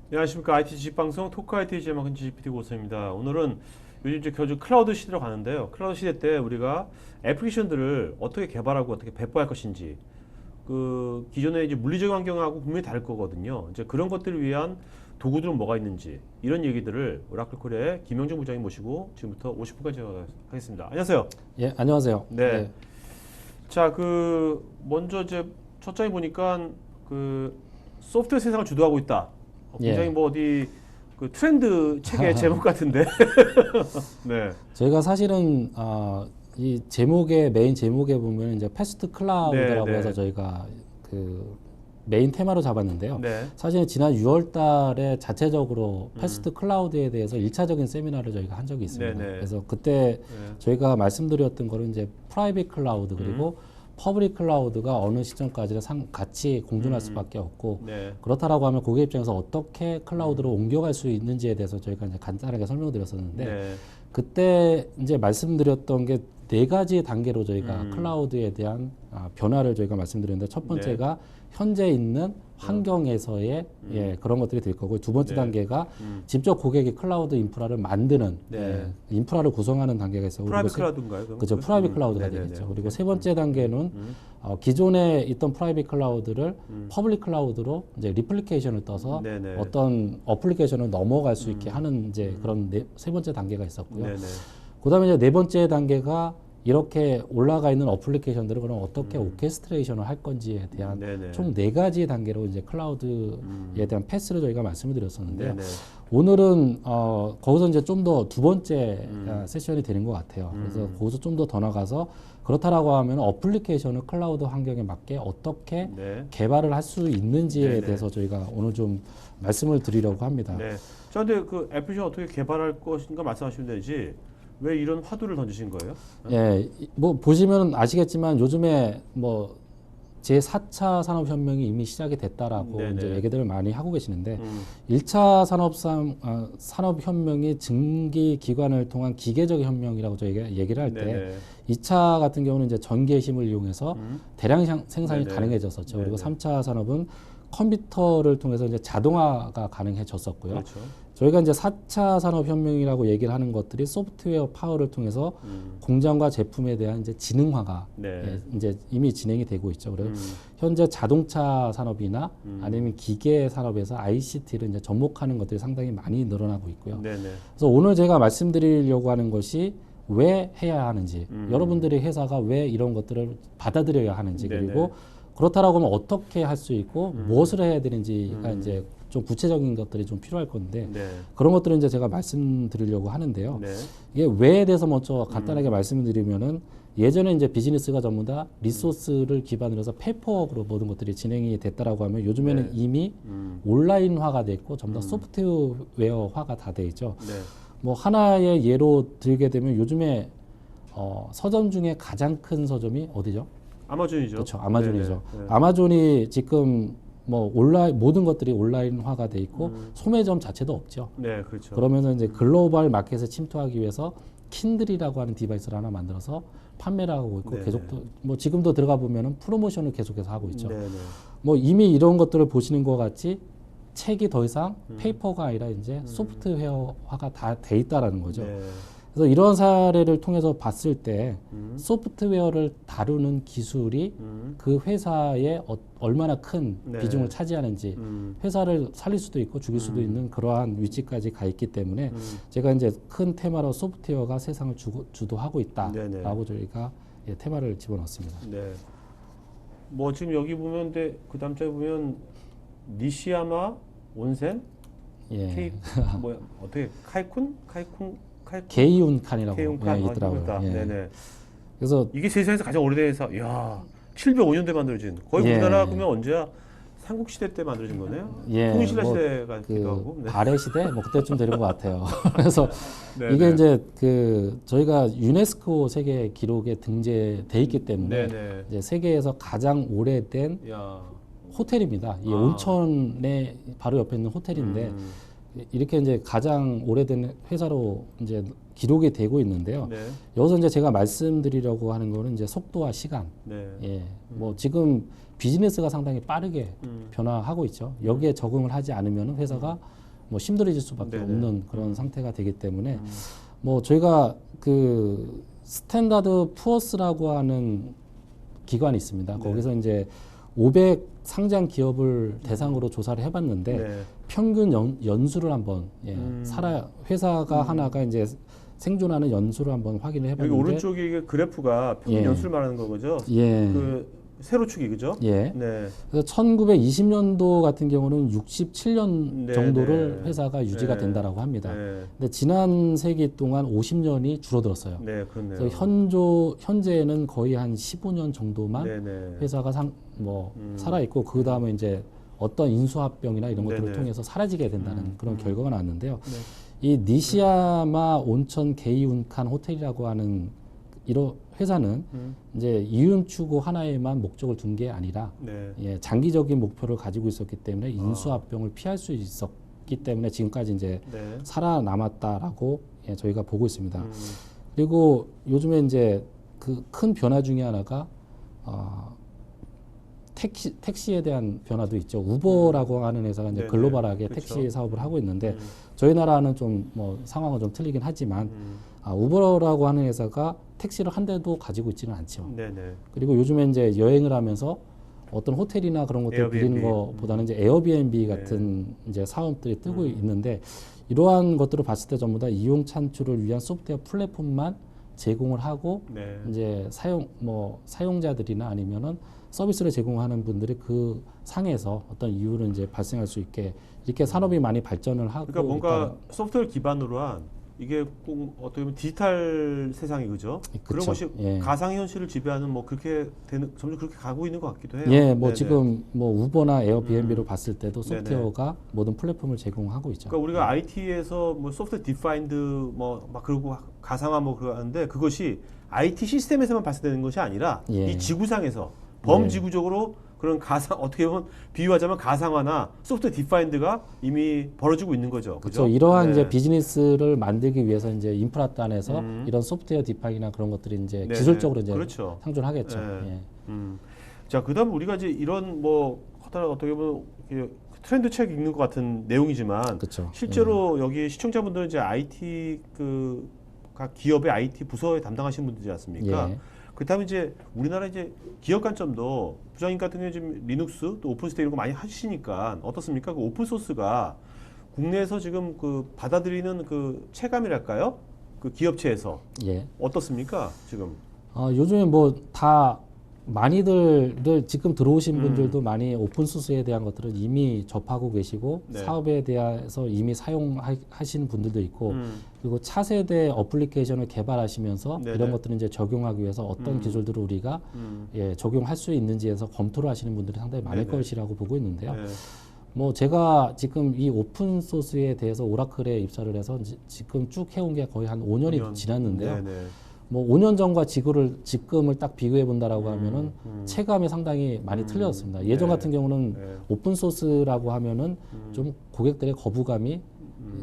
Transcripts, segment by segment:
안녕하십니까. IT 지식방송 토크 IT 제mak은 GPT 고선입니다. 오늘은 요즘 이제 교주 클라우드 시대로 가는데요. 클라우드 시대 때 우리가 애플리케이션들을 어떻게 개발하고 어떻게 배포할 것인지 그 기존의 이제 물리적 환경하고 분명히 다를 거거든요. 이제 그런 것들을 위한 도구들은 뭐가 있는지 이런 얘기들을 오라클 코리아의 김영정 부장님 모시고 지금부터 50분까지 하겠습니다. 안녕하세요. 예, 안녕하세요. 네. 예. 자, 먼저 이제 첫 장에 보니까 그 소프트웨어 세상을 주도하고 있다. 굉장히 예. 뭐 어디 그 트렌드 책의 제목 같은데. 네. 저희가 사실은 이 제목에 메인 제목에 보면 이제 패스트 클라우드라고 네, 네. 해서 저희가 그 메인 테마로 잡았는데요. 네. 사실 지난 6월 달에 자체적으로 패스트 클라우드에 대해서 1차적인 세미나를 저희가 한 적이 있습니다. 네, 네. 그래서 그때 네. 저희가 말씀드렸던 거는 이제 프라이빗 클라우드 그리고 퍼블릭 클라우드가 어느 시점까지는 같이 공존할 수밖에 없고 네. 그렇다라고 하면 고객 입장에서 어떻게 클라우드로 옮겨갈 수 있는지에 대해서 저희가 이제 간단하게 설명드렸었는데 네. 그때 이제 말씀드렸던 게 네 가지 단계로 저희가 클라우드에 대한 변화를 저희가 말씀드렸는데 첫 번째가 현재 있는 환경에서의 그런 것들이 될 거고 두 번째 네. 단계가 직접 고객이 클라우드 인프라를 만드는 네. 인프라를 구성하는 단계가 있어요. 프라이빗 클라우드인가요? 그럼? 그렇죠. 프라이빗 클라우드가 네네네. 되겠죠. 그리고 오케이. 세 번째 단계는 기존에 있던 프라이빗 클라우드를 퍼블릭 클라우드로 이제 리플리케이션을 떠서 네네. 어떤 어플리케이션을 넘어갈 수 있게 하는 이제 그런 세 번째 단계가 있었고요. 네네. 그다음에 이제 네 번째 단계가 이렇게 올라가 있는 어플리케이션들을 그럼 어떻게 오케스트레이션을 할 건지에 대한 네네. 총 네 가지 단계로 이제 클라우드에 대한 패스를 저희가 말씀을 드렸었는데요. 네네. 오늘은 거기서 이제 좀 더 두 번째 세션이 되는 것 같아요. 그래서 거기서 좀 더 나가서 그렇다라고 하면 어플리케이션을 클라우드 환경에 맞게 어떻게 네. 개발을 할 수 있는지에 네네. 대해서 저희가 오늘 좀 말씀을 드리려고 합니다. 네. 자, 근데 그 애플리케이션 어떻게 개발할 것인가 말씀하시면 되지. 왜 이런 화두를 던지신 거예요? 예, 뭐 보시면 아시겠지만 요즘에 뭐 제4차 산업혁명이 이미 시작이 됐다라고 네네. 이제 얘기들을 많이 하고 계시는데 1차 산업혁명이 증기 기관을 통한 기계적 혁명이라고 저희가 얘기를 할 때 네네. 2차 같은 경우는 이제 전기의 힘을 이용해서 대량 생산이 네네. 가능해졌었죠. 그리고 네네. 3차 산업은 컴퓨터를 통해서 이제 자동화가 가능해졌었고요. 그렇죠. 저희가 이제 4차 산업혁명이라고 얘기를 하는 것들이 소프트웨어 파워를 통해서 공장과 제품에 대한 이제 지능화가 네. 이제 이미 진행이 되고 있죠. 그래서 현재 자동차 산업이나 아니면 기계 산업에서 ICT를 이제 접목하는 것들이 상당히 많이 늘어나고 있고요. 네네. 그래서 오늘 제가 말씀드리려고 하는 것이 왜 해야 하는지, 여러분들의 회사가 왜 이런 것들을 받아들여야 하는지, 네네. 그리고 그렇다라고 하면 어떻게 할 수 있고 무엇을 해야 되는지가 이제 좀 구체적인 것들이 좀 필요할 건데 네. 그런 것들은 이제 제가 말씀드리려고 하는데요. 네. 이게 왜에 대해서 먼저 간단하게 말씀드리면은 예전에 이제 비즈니스가 전부 다 리소스를 기반으로 해서 페이퍼워크로 모든 것들이 진행이 됐다라고 하면 요즘에는 네. 이미 온라인화가 돼 있고 전부 다 소프트웨어화가 다 돼 있죠. 네. 뭐 하나의 예로 들게 되면 요즘에 서점 중에 가장 큰 서점이 어디죠? 아마존이죠. 그렇죠. 아마존이죠. 네네. 네. 아마존이 지금 뭐 온라인 모든 것들이 온라인화가 돼 있고 소매점 자체도 없죠. 네, 그렇죠. 그러면서 이제 글로벌 마켓에 침투하기 위해서 킨들이라고 하는 디바이스를 하나 만들어서 판매를 하고 있고 네네. 계속 뭐 지금도 들어가 보면은 프로모션을 계속해서 하고 있죠. 네네. 뭐 이미 이런 것들을 보시는 것 같이 책이 더 이상 페이퍼가 아니라 이제 소프트웨어화가 다 돼 있다라는 거죠. 네. 그래서 이런 사례를 통해서 봤을 때 소프트웨어를 다루는 기술이 그 회사에 얼마나 큰 네. 비중을 차지하는지 회사를 살릴 수도 있고 죽일 수도 있는 그러한 위치까지 가 있기 때문에 제가 이제 큰 테마로 소프트웨어가 세상을 주도하고 네네. 있다라고 저희가 테마를 집어넣었습니다. 네. 뭐 지금 여기 보면 그 다음 장에 보면 니시야마 온센 예. 뭐야 어떻게 카이쿤 게이운칸이라고 케이온칸 있더라고요. 그러니까. 예. 네네. 그래서 이게 세상에서 가장 오래된 회사. 야 705년대 만들어진. 거의 예. 우리나라 그러면 언제야? 삼국시대 때 만들어진 거네요. 예, 통일신라 뭐 시대 같기도 하고. 네. 발해 시대 뭐 그때쯤 되는 것 같아요. 그래서 네네. 이게 이제 저희가 유네스코 세계 기록에 등재돼 있기 때문에 네네. 이제 세계에서 가장 오래된 야. 호텔입니다. 이 아. 온천에 바로 옆에 있는 호텔인데 이렇게 이제 가장 오래된 회사로 이제 기록이 되고 있는데요. 네. 여기서 이제 제가 말씀드리려고 하는 거는 이제 속도와 시간. 네. 예. 뭐 지금 비즈니스가 상당히 빠르게 변화하고 있죠. 여기에 적응을 하지 않으면 회사가 뭐 힘들어질 수밖에 네네. 없는 그런 상태가 되기 때문에 뭐 저희가 그 스탠다드 푸어스라고 하는 기관이 있습니다. 네. 거기서 이제 500 상장 기업을 대상으로 조사를 해봤는데 네. 평균 연수를 한번 회사가 하나가 이제 생존하는 연수를 한번 확인을 여기 해봤는데 오른쪽에 이게 그래프가 평균 예. 연수를 말하는 거죠. 예. 그 세로축이 그죠? 예. 네. 그래서 1920년도 같은 경우는 67년 네, 정도를 네. 회사가 유지가 네. 된다라고 합니다. 네. 근데 지난 세기 동안 50년이 줄어들었어요. 네, 그렇네요. 그래서 현재는 거의 한 15년 정도만 네, 네. 회사가 살아 있고 그 다음에 이제 어떤 인수합병이나 이런 것들을 네네. 통해서 사라지게 된다는 그런 결과가 나왔는데요. 네. 이 니시야마 온천 게이운칸 호텔이라고 하는 이런 회사는 이제 이윤 추구 하나에만 목적을 둔 게 아니라 네. 장기적인 목표를 가지고 있었기 때문에 인수합병을 피할 수 있었기 때문에 지금까지 이제 네. 살아남았다라고 저희가 보고 있습니다. 그리고 요즘에 이제 그 큰 변화 중에 하나가 택시에 대한 변화도 있죠. 우버라고 하는 회사가 이제 네네. 글로벌하게 그렇죠. 택시 사업을 하고 있는데 저희 나라는 좀 뭐 상황은 좀 틀리긴 하지만 우버라고 하는 회사가 택시를 한 대도 가지고 있지는 않죠. 네네. 그리고 요즘에 이제 여행을 하면서 어떤 호텔이나 그런 것들 빌리는 에어비앤비. 것보다는 이제 에어비앤비 같은 이제 사업들이 뜨고 있는데 이러한 것들을 봤을 때 전부 다 이용 창출을 위한 소프트웨어 플랫폼만 제공을 하고 네. 이제 사용자들이나 아니면은 서비스를 제공하는 분들이 그 상에서 어떤 이유를 이제 발생할 수 있게 이렇게 산업이 많이 발전을 하고 그러니까 뭔가 있다는- 소프트웨어 기반으로 한 이게 꼭 어떻게 보면 디지털 세상이 그죠? 그런 그쵸. 것이 예. 가상현실을 지배하는 뭐 그렇게 되는 점점 그렇게 가고 있는 것 같기도 해요. 예, 뭐 네네. 지금 뭐 우버나 에어비앤비로 봤을 때도 소프트웨어가 모든 플랫폼을 제공하고 있죠. 그러니까 우리가 IT에서 뭐 소프트웨어 디파인드 뭐 막 그러고 가상화 뭐 그러는데 그것이 IT 시스템에서만 발생되는 것이 아니라 예. 이 지구상에서 범지구적으로 그런 가상 어떻게 보면 비유하자면 가상화나 소프트웨어 디파인드가 이미 벌어지고 있는 거죠. 그렇죠. 그죠? 이러한 네. 이제 비즈니스를 만들기 위해서 이제 인프라 단에서 이런 소프트웨어 디파인이나 그런 것들이 이제 네네. 기술적으로 이제 그렇죠. 상존하겠죠. 네. 예. 자, 그다음 우리가 이제 이런 뭐 어떻게 보면 이렇게 트렌드 책 읽는 것 같은 내용이지만 그렇죠. 실제로 여기 시청자분들은 이제 IT 그 각 기업의 IT 부서에 담당하시는 분들이지 않습니까? 예. 그렇다면 이제 우리나라 이제 기업 관점도 부장님 같은 경우에 지금 리눅스 또 오픈스테이 이런 거 많이 하시니까 어떻습니까? 그 오픈 소스가 국내에서 지금 그 받아들이는 그 체감이랄까요? 그 기업체에서 예. 어떻습니까? 지금 요즘에 뭐 다 많이들 지금 들어오신 분들도 많이 오픈소스에 대한 것들을 이미 접하고 계시고 네. 사업에 대해서 이미 사용하시는 분들도 있고 그리고 차세대 어플리케이션을 개발하시면서 네네. 이런 것들을 이제 적용하기 위해서 어떤 기술들을 우리가 적용할 수 있는지에서 검토를 하시는 분들이 상당히 많을 네네. 것이라고 보고 있는데요. 네. 뭐 제가 지금 이 오픈 소스에 대해서 오라클에 입사를 해서 지금 쭉 해온 게 거의 한 5년이 5년. 지났는데요. 네네. 뭐 5년 전과 지금을 딱 비교해 본다라고 하면은 체감이 상당히 많이 틀려졌습니다. 예전 네. 같은 경우는 네. 오픈 소스라고 하면은 좀 고객들의 거부감이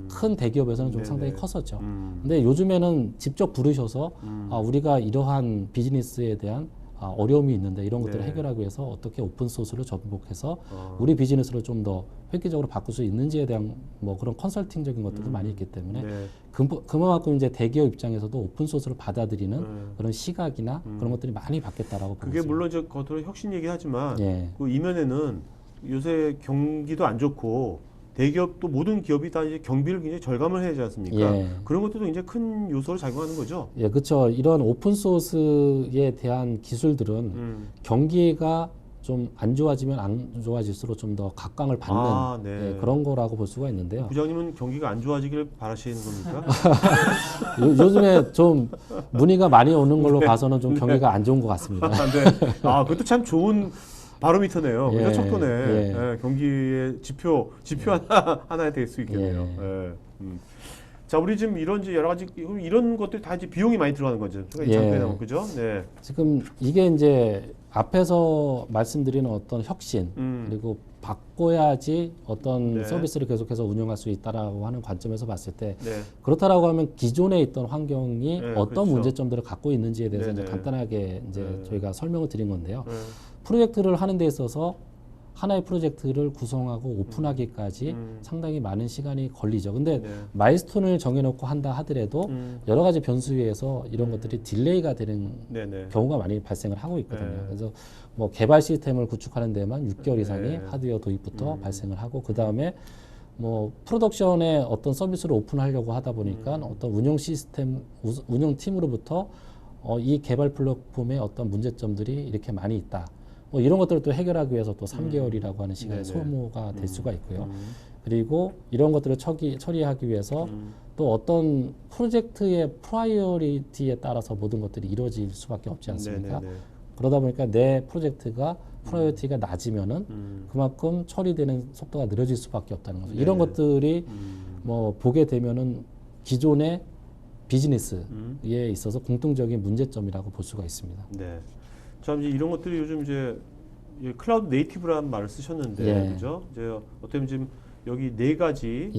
큰 대기업에서는 좀 네네. 상당히 컸었죠. 근데 요즘에는 직접 부르셔서 우리가 이러한 비즈니스에 대한 어려움이 있는데 이런 것들을 네. 해결하기 위해서 어떻게 오픈 소스를 접목해서 우리 비즈니스를 좀 더 획기적으로 바꿀 수 있는지에 대한 뭐 그런 컨설팅적인 것들도 많이 있기 때문에 네. 그만큼 이제 대기업 입장에서도 오픈 소스를 받아들이는 그런 시각이나 그런 것들이 많이 바뀌었다라고 보고 그게 있습니다. 물론 이제 겉으로 혁신 얘기하지만 예. 그 이면에는 요새 경기도 안 좋고 대기업도 모든 기업이 다 이제 경비를 굉장히 절감을 해야 하지 않습니까? 예. 그런 것들도 이제 큰 요소로 작용하는 거죠. 예, 그렇죠. 이런 오픈 소스에 대한 기술들은 경기가 좀 안 좋아지면 안 좋아질수록 좀 더 각광을 받는 네. 예, 그런 거라고 볼 수가 있는데요. 부장님은 경기가 안 좋아지길 바라시는 겁니까? 요즘에 좀 문의가 많이 오는 걸로 봐서는 좀 경기가 안 좋은 것 같습니다. 네. 그것도 참 좋은 바로미터네요. 예, 그죠? 척도네. 예. 예, 경기의 지표 하나에 될 수 있겠네요. 예. 자, 우리 지금 이런 이제 여러 가지 이런 것들 다 이제 비용이 많이 들어가는 거죠. 예. 장표에 나오면 그죠? 네. 지금 이게 이제 앞에서 말씀드리는 어떤 혁신 그리고 바꿔야지 어떤 네. 서비스를 계속해서 운영할 수 있다라고 하는 관점에서 봤을 때 네. 그렇다라고 하면 기존에 있던 환경이 네, 어떤 그렇죠. 문제점들을 갖고 있는지에 대해서 이제 네네. 간단하게 이제 네. 저희가 설명을 드린 건데요. 네. 프로젝트를 하는 데 있어서 하나의 프로젝트를 구성하고 오픈하기까지 상당히 많은 시간이 걸리죠. 근데 네. 마일스톤을 정해놓고 한다 하더라도 여러 가지 변수 위에서 이런 것들이 딜레이가 되는 네네. 경우가 많이 발생을 하고 있거든요. 네. 그래서 뭐 개발 시스템을 구축하는 데만 6개월 이상이 네. 하드웨어 도입부터 발생을 하고 그 다음에 뭐 프로덕션에 어떤 서비스를 오픈하려고 하다 보니까 어떤 운영 시스템, 운영 팀으로부터 이 개발 플랫폼에 어떤 문제점들이 이렇게 많이 있다. 뭐 이런 것들을 또 해결하기 위해서 또 3개월이라고 하는 시간이 네네. 소모가 될 수가 있고요. 그리고 이런 것들을 처리하기 위해서 또 어떤 프로젝트의 프라이어리티에 따라서 모든 것들이 이루어질 수밖에 없지 않습니까? 네네네. 그러다 보니까 내 프로젝트가 프라이어티가 낮으면은 그만큼 처리되는 속도가 느려질 수밖에 없다는 거죠. 이런 네네. 것들이 뭐 보게 되면은 기존의 비즈니스에 있어서 공통적인 문제점이라고 볼 수가 있습니다. 네. 참 이제 이런 것들이 요즘 이제 이 클라우드 네이티브라는 말을 쓰셨는데, 예. 그죠? 이제 어떻게 보면 지금 여기 네 가지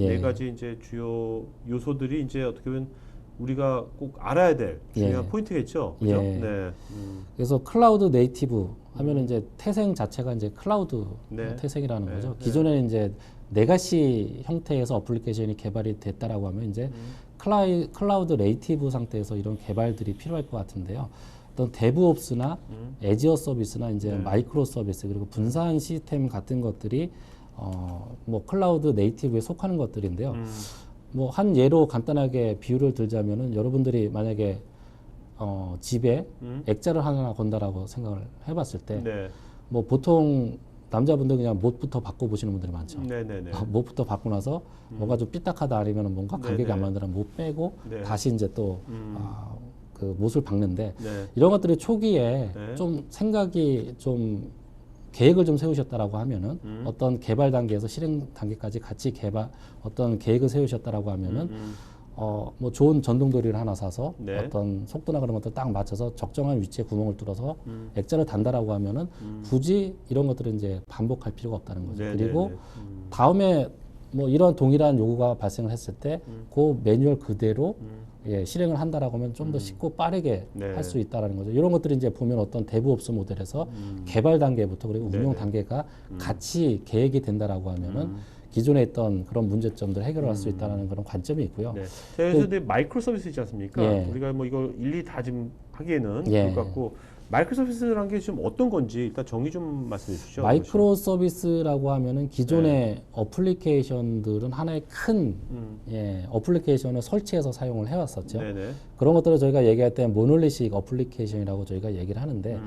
이제 주요 요소들이 이제 어떻게 보면 우리가 꼭 알아야 될 중요한 예. 포인트겠죠, 그죠? 예. 네. 그래서 클라우드 네이티브 하면은 이제 태생 자체가 이제 클라우드 네. 태생이라는 네. 거죠. 네. 기존에는 이제 레가시 형태에서 어플리케이션이 개발이 됐다라고 하면 이제 클라우드 네이티브 상태에서 이런 개발들이 필요할 것 같은데요. 어떤 데브옵스나 애지어 서비스나 이제 네. 마이크로 서비스 그리고 분산 시스템 같은 것들이 뭐 클라우드 네이티브에 속하는 것들인데요. 뭐 한 예로 간단하게 비유를 들자면은 여러분들이 만약에 집에 액자를 하나 건다라고 생각을 해봤을 때 네. 뭐 보통 남자분들 그냥 못부터 바꿔보시는 분들이 많죠. 네네네. 못부터 바꾸고 나서 뭔가 좀 삐딱하다 아니면 뭔가 간격이 네네. 안 맞는 못 빼고 네. 다시 이제 또 그 못을 박는데 네. 이런 것들이 초기에 네. 좀 생각이 좀 계획을 좀 세우셨다라고 하면은 어떤 개발 단계에서 실행 단계까지 같이 어떤 계획을 세우셨다라고 하면은 뭐 좋은 전동도리를 하나 사서 네. 어떤 속도나 그런 것들 딱 맞춰서 적정한 위치에 구멍을 뚫어서 액자를 단다라고 하면은 굳이 이런 것들은 이제 반복할 필요가 없다는 거죠. 네, 그리고 네, 네. 다음에 뭐 이런 동일한 요구가 발생을 했을 때 그 매뉴얼 그대로 예, 실행을 한다라고 하면 좀 더 쉽고 빠르게 네. 할 수 있다라는 거죠. 이런 것들이 이제 보면 어떤 데브옵스 모델에서 개발 단계부터 그리고 운영 네네. 단계가 같이 계획이 된다라고 하면은 기존에 있던 그런 문제점들을 해결할 수 있다는 그런 관점이 있고요. 네. 그래서 근데 마이크로 서비스 있지 않습니까? 예. 우리가 뭐 이걸 일일이 다 지금 하기에는 예. 그럴 것 같고 마이크로 서비스라는 게 지금 어떤 건지 일단 정의 좀 말씀해 주시죠. 마이크로 서비스라고 하면은 기존의 어플리케이션들은 하나의 큰 예, 어플리케이션을 설치해서 사용을 해왔었죠. 네네. 그런 것들을 저희가 얘기할 때 모놀리식 어플리케이션이라고 저희가 얘기를 하는데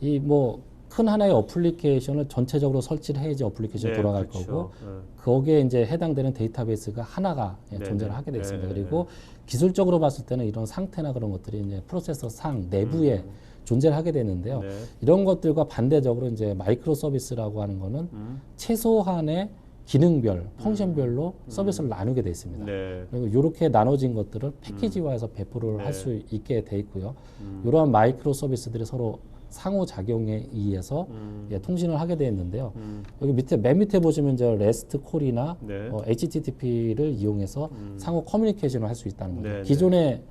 이 뭐 큰 하나의 어플리케이션을 전체적으로 설치를 해야지 어플리케이션이 네, 돌아갈 그렇죠. 거고 네. 거기에 이제 해당되는 데이터베이스가 하나가 예, 네네. 존재를 하게 되어 있습니다. 네네. 그리고 기술적으로 봤을 때는 이런 상태나 그런 것들이 이제 프로세서 상 내부에 존재를 하게 되는데요. 네. 이런 것들과 반대적으로 이제 마이크로 서비스라고 하는 거는 최소한의 기능별, 펑션별로 서비스를 나누게 돼 있습니다. 네. 그리고 이렇게 나눠진 것들을 패키지화해서 배포를 네. 할 수 있게 돼 있고요. 이러한 마이크로 서비스들이 서로 상호작용에 의해서 예, 통신을 하게 되어 있는데요. 여기 맨 밑에 보시면 이제 REST 콜이나 네. HTTP를 이용해서 상호 커뮤니케이션을 할 수 있다는 거죠. 네, 기존의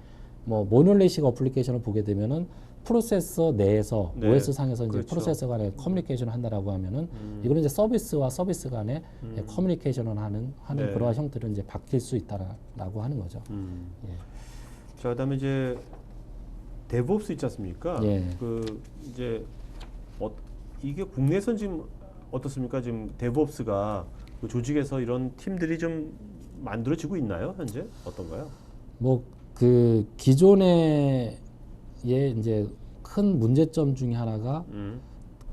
뭐 모놀리식 어플리케이션을 보게 되면은 프로세서 내에서 네. OS 상에서 이제 그렇죠. 프로세서 간에 커뮤니케이션을 한다라고 하면은 이거는 이제 서비스와 서비스 간에 예, 커뮤니케이션을 하는 네. 그러한 형태로 이제 바뀔 수 있다라고 하는 거죠. 예. 자, 그다음에 이제 데브옵스 있지 않습니까? 예. 그 이제 이게 국내에선 지금 어떻습니까? 지금 데브옵스가 그 조직에서 이런 팀들이 좀 만들어지고 있나요? 현재 어떤가요? 뭐 그 기존의 이제 큰 문제점 중에 하나가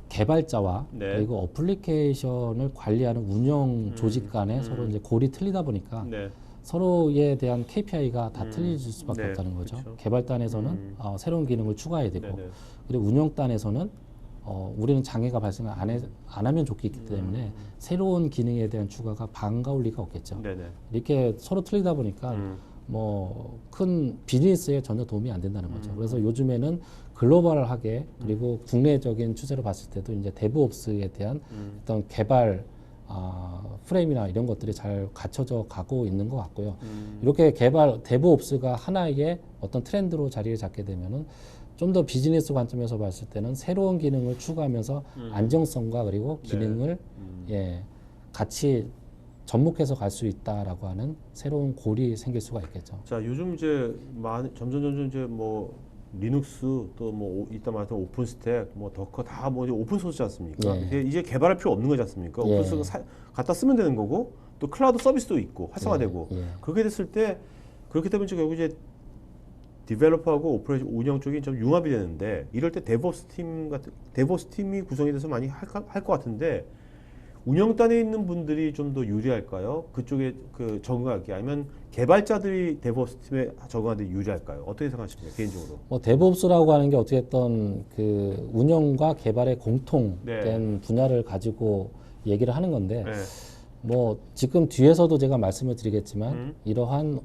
개발자와 네. 그리고 어플리케이션을 관리하는 운영 조직 간에 서로 이제 골이 틀리다 보니까 네. 서로에 대한 KPI가 다 틀릴 수밖에 네, 없다는 거죠. 그렇죠. 개발단에서는 새로운 기능을 추가해야 되고 네네. 그리고 운영단에서는 우리는 장애가 발생을 안 하면 좋겠기 때문에 새로운 기능에 대한 추가가 반가울 리가 없겠죠. 네네. 이렇게 서로 틀리다 보니까 뭐 큰 비즈니스에 전혀 도움이 안 된다는 거죠. 그래서 요즘에는 글로벌하게 그리고 국내적인 추세로 봤을 때도 이제 데브옵스에 대한 어떤 개발 프레임이나 이런 것들이 잘 갖춰져 가고 있는 것 같고요. 이렇게 데브옵스가 하나의 어떤 트렌드로 자리를 잡게 되면은 좀 더 비즈니스 관점에서 봤을 때는 새로운 기능을 추가하면서 안정성과 그리고 기능을 예, 같이 접목해서 갈 수 있다라고 하는 새로운 골이 생길 수가 있겠죠. 자, 요즘 이제 점점 이제 뭐 리눅스 또 뭐 이따 말했던 오픈 스택, 뭐 더커 다 뭐 오픈 소스지 않습니까? 예. 이제 개발할 필요 없는 거지 않습니까? 예. 오픈 소스 갖다 쓰면 되는 거고 또 클라우드 서비스도 있고 활성화되고 예. 그렇게 됐을 때 그렇기 때문에 결국 이제 디벨로퍼하고 오퍼레이션 운영 쪽이 좀 융합이 되는데 이럴 때 데브옵스 팀이 구성이 돼서 많이 할 것 같은데 운영단에 있는 분들이 좀 더 유리할까요? 그쪽에 그 적응하기 아니면 개발자들이 데브옵스 팀에 적응하는데 유리할까요? 어떻게 생각하십니까 개인적으로? 뭐 데브옵스라고 하는 게 어떻게 했던 그 운영과 개발의 공통된 네. 분야를 가지고 얘기를 하는 건데 네. 뭐 지금 뒤에서도 제가 말씀을 드리겠지만 이러한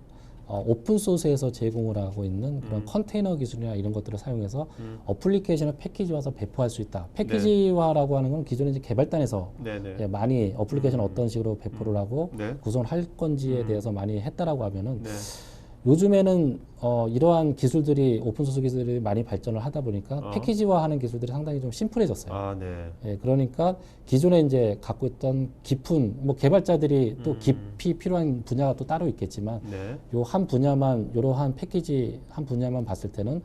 오픈 소스에서 제공을 하고 있는 그런 컨테이너 기술이나 이런 것들을 사용해서 어플리케이션을 패키지화해서 배포할 수 있다. 패키지화라고 하는 건 기존에 이제 개발단에서 네네. 예, 많이 어플리케이션 어떤 식으로 배포를 하고 네. 구성을 할 건지에 대해서 많이 했다라고 하면은 네. 요즘에는 이러한 기술들이 오픈소스 기술들이 많이 발전을 하다 보니까 패키지화하는 기술들이 상당히 좀 심플해졌어요. 아, 네. 예, 그러니까 기존에 이제 갖고 있던 깊은 뭐 개발자들이 또 깊이 필요한 분야가 또 따로 있겠지만 네. 요 한 분야만 이러한 패키지 한 분야만 봤을 때는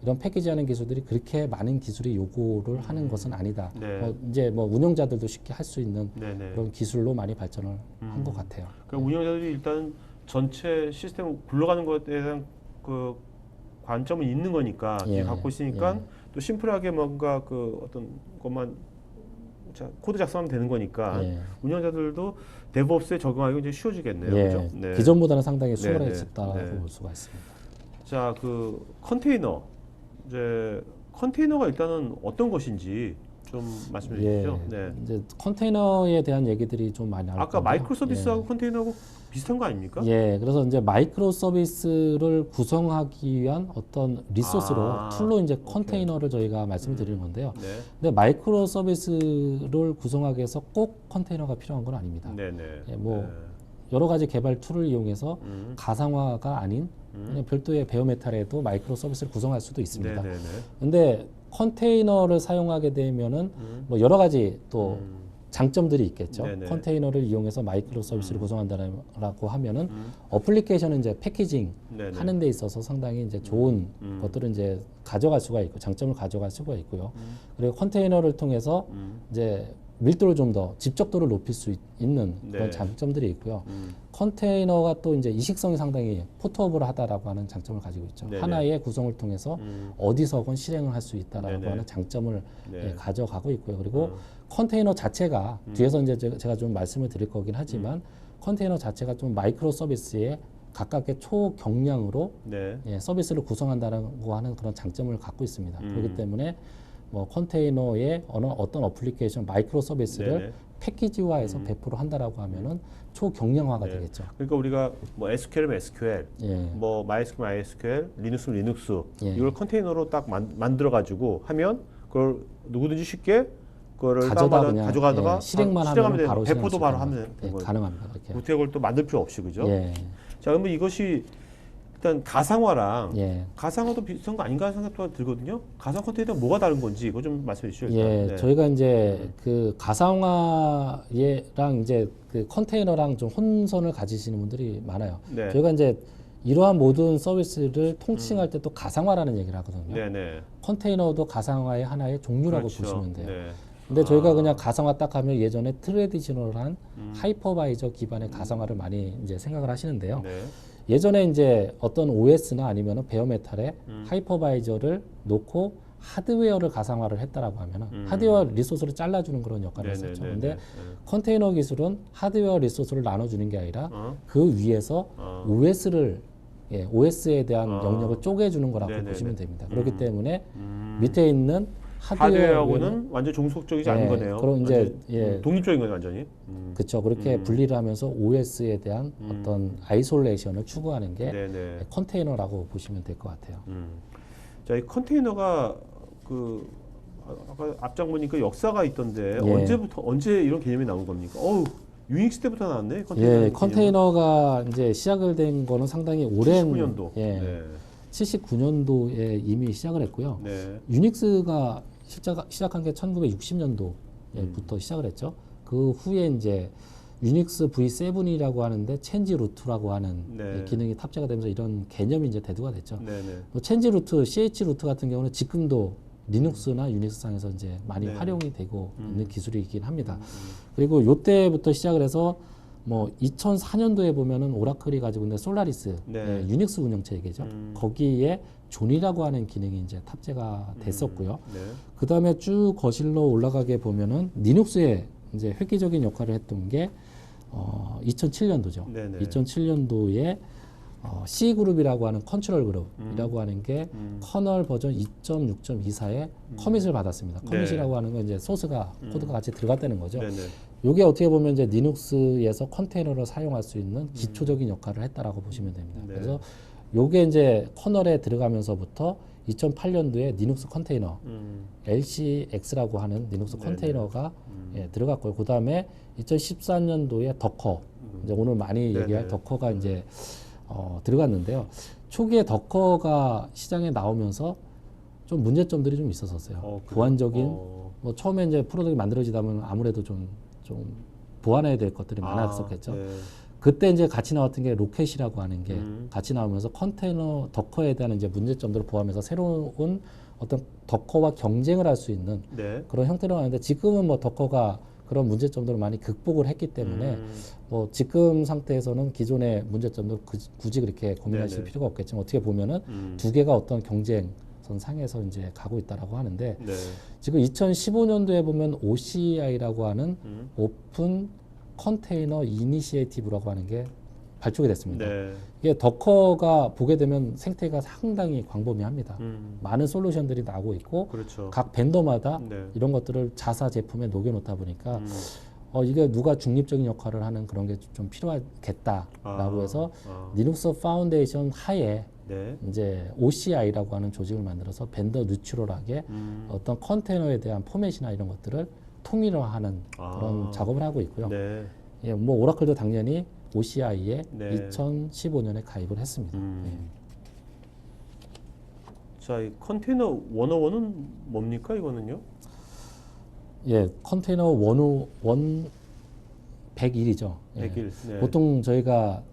이런 패키지하는 기술들이 그렇게 많은 기술이 요구를 하는 것은 아니다. 네. 이제 뭐 운영자들도 쉽게 할 수 있는 네네. 그런 기술로 많이 발전을 한 것 같아요. 그러니까 운영자들이 일단 전체 시스템 굴러가는 것에 대한 그 관점은 있는 거니까 예, 갖고 있으니까 예. 또 심플하게 뭔가 그 어떤 것만 코드 작성하면 되는 거니까 예. 운영자들도 데브옵스에 적응하기 이제 쉬워지겠네요. 예, 그죠? 네. 기존보다는 상당히 네, 수월해졌다고 네. 볼 수가 있습니다. 자, 그 컨테이너 이제 컨테이너가 일단은 어떤 것인지 좀 말씀해 주시죠. 네. 이제 컨테이너에 대한 얘기들이 좀 많이 나올 아까 건데요. 마이크로 서비스하고 컨테이너하고 비슷한 거 아닙니까? 예, 그래서 이제 마이크로 서비스를 구성하기 위한 어떤 리소스로 툴로 이제 컨테이너를 저희가 말씀을 드리는 건데요. 네. 근데 마이크로 서비스를 구성하기 위해서 꼭 컨테이너가 필요한 건 아닙니다. 네네. 예, 뭐 여러 가지 개발 툴을 이용해서 가상화가 아닌 그냥 별도의 베어메탈에도 마이크로 서비스를 구성할 수도 있습니다. 네네네. 근데 컨테이너를 사용하게 되면은 뭐 여러 가지 또 장점들이 있겠죠. 네네. 컨테이너를 이용해서 마이크로 서비스를 구성한다라고 하면은 어플리케이션은 이제 패키징 네네. 하는 데 있어서 상당히 이제 좋은 것들을 이제 가져갈 수가 있고 장점을 가져갈 수가 있고요. 그리고 컨테이너를 통해서 이제 밀도를 좀 더 집적도를 높일 수 있는 그런 네. 장점들이 있고요. 컨테이너가 또 이제 이식성이 상당히 포터블하다라고 하는 장점을 가지고 있죠. 네네. 하나의 구성을 통해서 어디서건 실행을 할 수 있다라고 네네. 하는 장점을 네. 예, 가져가고 있고요. 그리고 컨테이너 자체가 뒤에서 이제 제가 좀 말씀을 드릴 거긴 하지만 컨테이너 자체가 좀 마이크로 서비스에 가깝게 초경량으로 네. 예, 서비스를 구성한다고 하는 그런 장점을 갖고 있습니다. 그렇기 때문에 뭐 컨테이너의 어떤 어플리케이션 마이크로 서비스를 네네. 패키지화해서 배포를 한다라고 하면은 초경량화가 네. 되겠죠. 그러니까 우리가 뭐 SQL이면 SQL, 예. 뭐 MySQL, MySQL, 리눅스면 리눅스 예. 이걸 컨테이너로 딱 만들어 가지고 하면 그걸 누구든지 쉽게 그거를 가져다 다운받아 그냥, 가져가다가 예, 실행만 실행하면 하면 되는 바로 배포도 실행할 바로 수 하면 있는 되는 거예요. 가능합니다. 그렇게. 구태고를 또 만들 필요 없이 그죠? 예. 자, 그러면 이것이 일단 가상화랑 예. 가상화도 비슷한 거 아닌가 하는 생각도 들거든요. 가상 컨테이너랑 뭐가 다른 건지 이거 좀 말씀해 주시죠. 일단. 예, 네. 저희가 이제 그 가상화랑 이제 그 컨테이너랑 좀 혼선을 가지시는 분들이 많아요. 네. 저희가 이제 이러한 모든 서비스를 통칭할 때 또 가상화라는 얘기를 하거든요. 네네. 컨테이너도 가상화의 하나의 종류라고 그렇죠. 보시면 돼요. 네. 근데 저희가 그냥 가상화 딱 하면 예전에 트레디셔널한 하이퍼바이저 기반의 가상화를 많이 이제 생각을 하시는데요. 네. 예전에 이제 어떤 OS나 아니면 베어메탈에 하이퍼바이저를 놓고 하드웨어를 가상화를 했다라고 하면은 하드웨어 리소스를 잘라주는 그런 역할을 네네, 했었죠. 네네. 근데 네. 컨테이너 기술은 하드웨어 리소스를 나눠주는 게 아니라 어? 그 위에서 OS를 OS에 대한 어. 영역을 쪼개주는 거라고 네네네. 보시면 됩니다. 그렇기 때문에 밑에 있는 하드웨어하고는 완전 종속적이지 않은 예, 거네요. 그럼 이제, 완전, 예. 독립적인 거예요, 완전히. 그렇죠. 그렇게 분리를 하면서 OS에 대한 어떤 아이솔레이션을 추구하는 게 네네. 컨테이너라고 보시면 될 것 같아요. 자, 이 컨테이너가 그 아까 앞장 보니까 역사가 있던데 예. 언제 이런 개념이 나온 겁니까? 어우, 유닉스 때부터 나왔네. 컨테이너. 예, 컨테이너가 이제 시작을 된 거는 상당히 오랜 19년도. 예, 네. 79년도에 이미 시작을 했고요. 네. 유닉스가 시작한 게 1960년도부터 시작을 했죠. 그 후에 이제 유닉스 V7이라고 하는데 체인지 루트라고 하는 네. 기능이 탑재가 되면서 이런 개념이 이제 대두가 됐죠. 네네. 체인지 루트, CH 루트 같은 경우는 지금도 리눅스나 유닉스상에서 이제 많이 네. 활용이 되고 있는 기술이긴 합니다. 그리고 요때부터 시작을 해서 뭐 2004년도에 보면은 오라클이 가지고 있는 솔라리스 네. 유닉스 운영체계죠. 거기에 존이라고 하는 기능이 이제 탑재가 됐었고요. 네. 그 다음에 쭉 거실로 올라가게 보면은 리눅스에 이제 획기적인 역할을 했던 게 2007년도죠. 네네. 2007년도에 C 그룹이라고 하는 컨트롤 그룹이라고 하는 게 커널 버전 2.6.24에 커밋을 받았습니다. 네. 커밋이라고 하는 건 이제 소스가 코드가 같이 들어갔다는 거죠. 네네. 이게 어떻게 보면 이제 리눅스에서 컨테이너를 사용할 수 있는 기초적인 역할을 했다라고 보시면 됩니다. 네. 그래서 요게 이제 커널에 들어가면서부터 2008년도에 리눅스 컨테이너 LCX라고 하는 리눅스 네네. 컨테이너가 들어갔고요. 그 다음에 2014년도에 더커, 이제 오늘 많이 네네. 얘기할 더커가 이제 들어갔는데요. 초기에 더커가 시장에 나오면서 좀 문제점들이 좀 있었어요. 그래요? 보안적인 뭐 처음에 이제 프로덕이 만들어지다 보면 아무래도 좀 보완해야 될 것들이 많았었겠죠. 네. 그때 이제 같이 나왔던 게 로켓이라고 하는 게 같이 나오면서 컨테이너 더커에 대한 이제 문제점들을 보완해서 새로운 어떤 더커와 경쟁을 할 수 있는 네. 그런 형태로 나왔는데 지금은 뭐 더커가 그런 문제점들을 많이 극복을 했기 때문에 뭐 지금 상태에서는 기존의 문제점들 굳이 그렇게 고민하실 네네. 필요가 없겠지만 어떻게 보면은 두 개가 어떤 경쟁선 상에서 이제 가고 있다라고 하는데 네. 지금 2015년도에 보면 OCI라고 하는 오픈 컨테이너 이니시에이티브라고 하는 게 발족이 됐습니다. 네. 이게 더커가 보게 되면 생태가 상당히 광범위합니다. 많은 솔루션들이 나오고 있고 그렇죠. 각 벤더마다 네. 이런 것들을 자사 제품에 녹여놓다 보니까 이게 누가 중립적인 역할을 하는 그런 게 좀 필요하겠다라고 해서 리눅스 파운데이션 하에 네. 이제 OCI라고 하는 조직을 만들어서 벤더 뉴트럴하게 어떤 컨테이너에 대한 포맷이나 이런 것들을 통일화하는 그런 작업을 하고 있고요. 네. 예, 뭐 오라클도 당연히 OCI에 네. 2015년에 가입을 했습니다. 자, 이 컨테이너 101은 뭡니까 이거는요? 예, 컨테이너 101이죠. 101. 네. 보통 저희가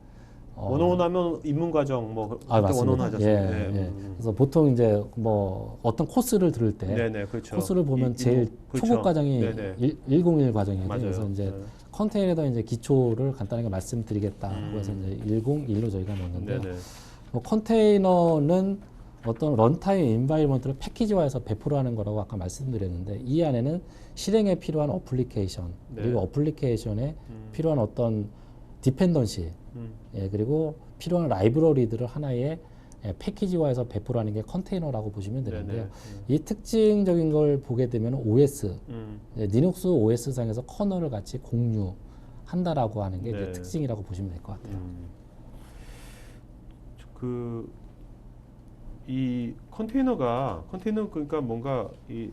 101 하면 입문 과정 뭐 그때 맞습니다. 101 예, 하셨어요. 네. 예. 그래서 보통 이제 뭐 어떤 코스를 들을 때 네네, 그렇죠. 코스를 보면 제일 그렇죠. 초급 과정이 네네. 101 과정이에요. 맞아요. 그래서 이제 네. 컨테이너에다 이제 기초를 간단하게 말씀드리겠다고 해서 이제 101로 저희가 넣었는데요. 네네. 뭐 컨테이너는 어떤 런타임 인바이먼트를 패키지화해서 배포를 하는 거라고 아까 말씀드렸는데 이 안에는 실행에 필요한 어플리케이션 네. 그리고 어플리케이션에 필요한 어떤 디펜던시 예, 그리고 필요한 라이브러리들을 하나의 패키지화해서 배포를 하는 게 컨테이너라고 보시면 되는데요. 네네. 이 특징적인 걸 보게 되면 OS, 리눅스 OS 상에서 커널을 같이 공유한다라고 하는 게 이제 네. 특징이라고 보시면 될 것 같아요. 이 컨테이너 그러니까 뭔가 이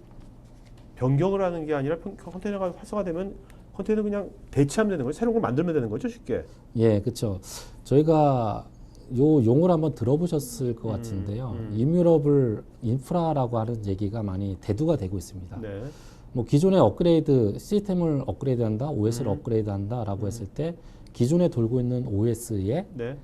변경을 하는 게 아니라 컨테이너가 활성화되면 컨테이너 그냥 대체하면 되는 거죠. 새로운 걸 만들면 되는 거죠, 쉽게. 예, 그렇죠. 저희가 요 용어를 한번 들어보셨을 것 같은데요. 이뮤러블 인프라라고 하는 얘기가 많이 대두가 되고 있습니다. 네. 뭐 기존의 업그레이드 시스템을 업그레이드한다, OS를 업그레이드한다라고 했을 때 기존에 돌고 있는 OS에 네.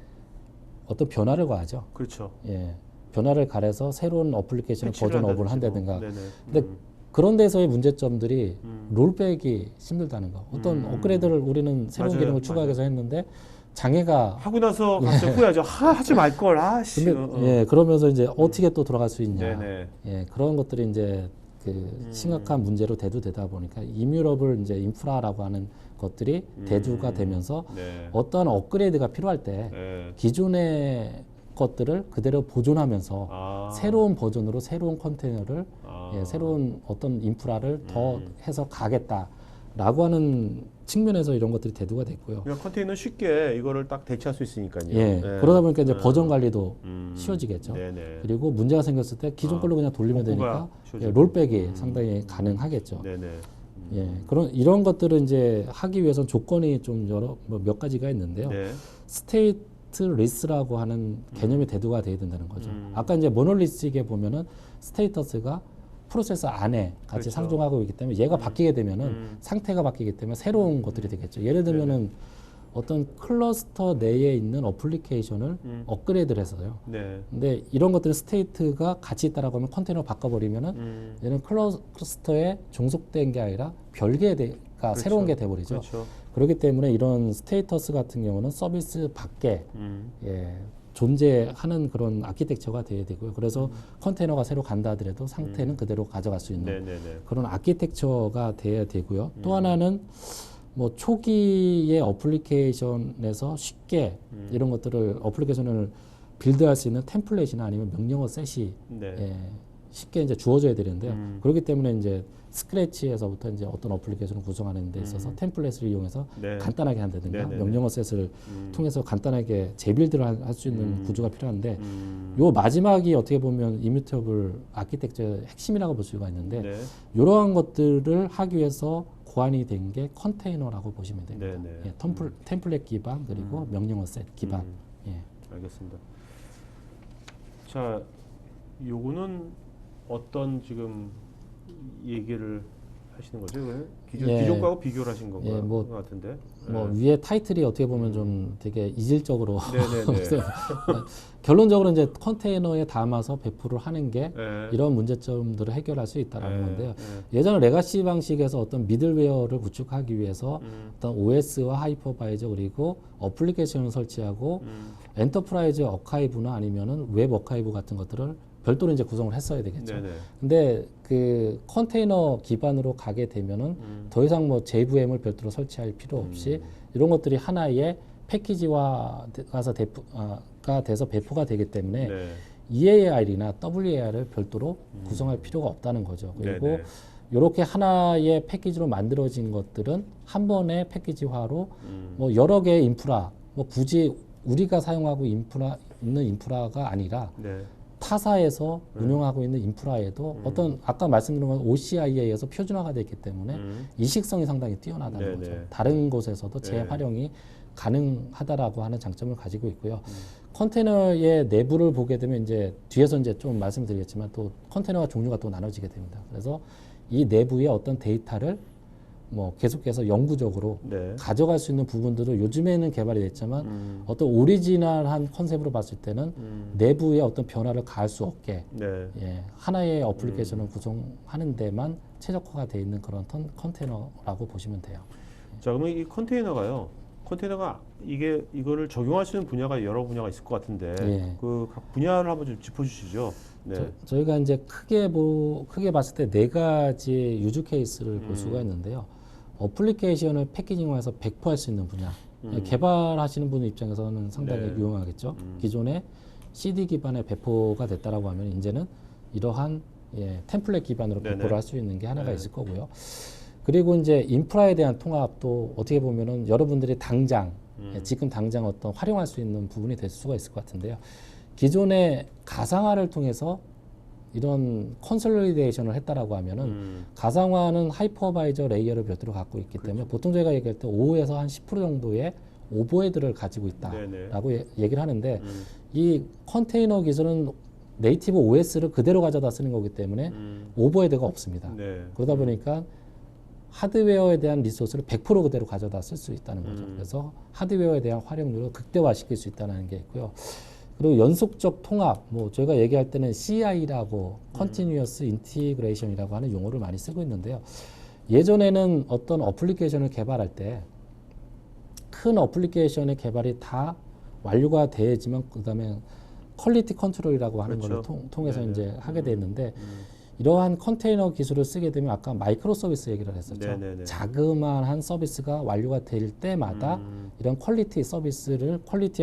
어떤 변화를 가하죠. 그렇죠. 예, 변화를 가해서 새로운 어플리케이션을 버전 업을 한다든가. 네네. 근데 그런 데서의 문제점들이 롤백이 힘들다는 거. 어떤 업그레이드를 우리는 새로운 맞아요, 기능을 추가해서 했는데 장애가 하고 나서 갑자기 후회하죠. 하지 말 걸. 씨. 근데 예, 그러면서 이제 어떻게 또 돌아갈 수 있냐. 네네. 예, 그런 것들이 이제 그 심각한 문제로 대두되다 보니까 이뮤러블 이제 인프라라고 하는 것들이 대두가 되면서 네. 어떠한 업그레이드가 필요할 때 네. 기존의 것들을 그대로 보존하면서 새로운 버전으로 새로운 컨테이너를 예, 새로운 어떤 인프라를 더 해서 가겠다라고 하는 측면에서 이런 것들이 대두가 됐고요. 그냥 컨테이너 쉽게 이거를 딱 대체할 수 있으니까요. 예, 네. 그러다 보니까 이제 버전 관리도 쉬워지겠죠. 네네. 그리고 문제가 생겼을 때 기존 걸로 그냥 돌리면 되니까 쉬워지고. 예, 롤백이 상당히 가능하겠죠. 네네. 예, 이런 것들을 이제 하기 위해서는 조건이 좀 몇 가지가 있는데요. 네. 스테이트 스테이트리스라고 하는 개념이 대두가 돼야 된다는 거죠. 아까 이제 모놀리스틱에 보면은 스테이터스가 프로세서 안에 같이 그렇죠. 상종하고 있기 때문에 얘가 바뀌게 되면은 상태가 바뀌기 때문에 새로운 것들이 되겠죠. 예를 들면은 어떤 클러스터 내에 있는 어플리케이션을 업그레이드를 했어요. 네. 근데 이런 것들은 스테이트가 같이 있다라고 하면 컨테이너 바꿔버리면은 얘는 클러스터에 종속된 게 아니라 별개가 그렇죠. 새로운 게 돼버리죠. 그렇죠. 그렇기 때문에 이런 스테이터스 같은 경우는 서비스 밖에 예, 존재하는 그런 아키텍처가 돼야 되고요. 그래서 컨테이너가 새로 간다 하더라도 상태는 그대로 가져갈 수 있는 네네네. 그런 아키텍처가 돼야 되고요. 또 하나는 뭐 초기의 어플리케이션에서 쉽게 이런 것들을 어플리케이션을 빌드할 수 있는 템플릿이나 아니면 명령어 셋이 네. 예, 쉽게 이제 주어져야 되는데요. 그렇기 때문에 이제 스크래치에서부터 이제 어떤 어플리케이션을 구성하는 데 있어서 템플릿을 이용해서 네. 간단하게 한다든가 네네네. 명령어 셋을 통해서 간단하게 재빌드를 할 수 있는 구조가 필요한데 요 마지막이 어떻게 보면 이뮤터블 아키텍처의 핵심이라고 볼 수가 있는데 네. 이러한 것들을 하기 위해서 고안이 된 게 컨테이너라고 보시면 됩니다. 네네. 예, 템플릿 기반 그리고 명령어 셋 기반. 예. 알겠습니다. 자, 요거는 어떤 지금 얘기를 하시는 거죠? 이거는? 예. 기존 거하고 비교를 하신 건가 예, 뭐, 것 같은데. 뭐 위에 타이틀이 어떻게 보면 좀 되게 이질적으로 네네네. 결론적으로 이제 컨테이너에 담아서 배포를 하는 게 네. 이런 문제점들을 해결할 수 있다라는 네. 건데요. 네. 예전에 레가시 방식에서 어떤 미들웨어를 구축하기 위해서 어떤 OS와 하이퍼바이저 그리고 어플리케이션을 설치하고 엔터프라이즈 어카이브나 아니면은 웹 어카이브 같은 것들을 별도로 이제 구성을 했어야 되겠죠. 네네. 근데 그 컨테이너 기반으로 가게 되면은 더 이상 뭐 JVM을 별도로 설치할 필요 없이 이런 것들이 하나의 패키지화가서 가 돼서 배포가 되기 때문에 네. EAR이나 WAR을 별도로 구성할 필요가 없다는 거죠. 그리고 네네. 이렇게 하나의 패키지로 만들어진 것들은 한 번의 패키지화로 뭐 여러 개의 인프라, 뭐 굳이 우리가 사용하고 있는 인프라가 아니라 네. 타사에서 운영하고 있는 인프라에도 어떤 아까 말씀드린 건 OCI에 의해서 표준화가 됐기 때문에 이식성이 상당히 뛰어나다는 네네. 거죠. 다른 곳에서도 네. 재활용이 가능하다라고 하는 장점을 가지고 있고요. 컨테이너의 내부를 보게 되면 이제 뒤에서 이제 좀 말씀드리겠지만 또 컨테이너가 종류가 또 나눠지게 됩니다. 그래서 이 내부의 어떤 데이터를 뭐 계속해서 영구적으로 네. 가져갈 수 있는 부분들을 요즘에는 개발이 됐지만 어떤 오리지널한 컨셉으로 봤을 때는 내부에 어떤 변화를 가할 수 없게 네. 예, 하나의 어플리케이션을 구성하는 데만 최적화가 되어 있는 그런 컨테이너라고 보시면 돼요. 자, 그러면 이 컨테이너가 이거를 적용할 수 있는 분야가 여러 분야가 있을 것 같은데 예. 그 각 분야를 한번 좀 짚어주시죠. 네. 저희가 이제 크게 봤을 때 네 가지의 유즈 케이스를 볼 수가 있는데요. 어플리케이션을 패키징화해서 배포할 수 있는 분야. 개발하시는 분 입장에서는 상당히 네. 유용하겠죠. 기존에 CD 기반의 배포가 됐다라고 하면 이제는 이러한 템플릿 기반으로 네네. 배포를 할 수 있는 게 하나가 네. 있을 거고요. 그리고 이제 인프라에 대한 통합도 어떻게 보면은 여러분들이 지금 당장 어떤 활용할 수 있는 부분이 될 수가 있을 것 같은데요. 기존의 가상화를 통해서 이런 컨솔리데이션을 했다라고 하면은 가상화는 하이퍼바이저 레이어를 별도로 갖고 있기 때문에 보통 저희가 얘기할 때 5에서 한 10% 정도의 오버헤드를 가지고 있다라고 얘기를 하는데 이 컨테이너 기술은 네이티브 OS를 그대로 가져다 쓰는 거기 때문에 오버헤드가 없습니다. 네. 그러다 보니까 하드웨어에 대한 리소스를 100% 그대로 가져다 쓸 수 있다는 거죠. 그래서 하드웨어에 대한 활용률을 극대화시킬 수 있다는 게 있고요. 그리고 연속적 통합, 뭐 저희가 얘기할 때는 CI라고 Continuous Integration이라고 하는 용어를 많이 쓰고 있는데요. 예전에는 어떤 어플리케이션을 개발할 때 큰 어플리케이션의 개발이 다 완료가 돼야지만 그다음에 퀄리티 컨트롤이라고 하는 그렇죠. 걸 통해서 네네. 이제 하게 되는데 이러한 컨테이너 기술을 쓰게 되면 아까 마이크로 서비스 얘기를 했었죠. 네네네. 자그마한 서비스가 완료가 될 때마다 이런 퀄리티에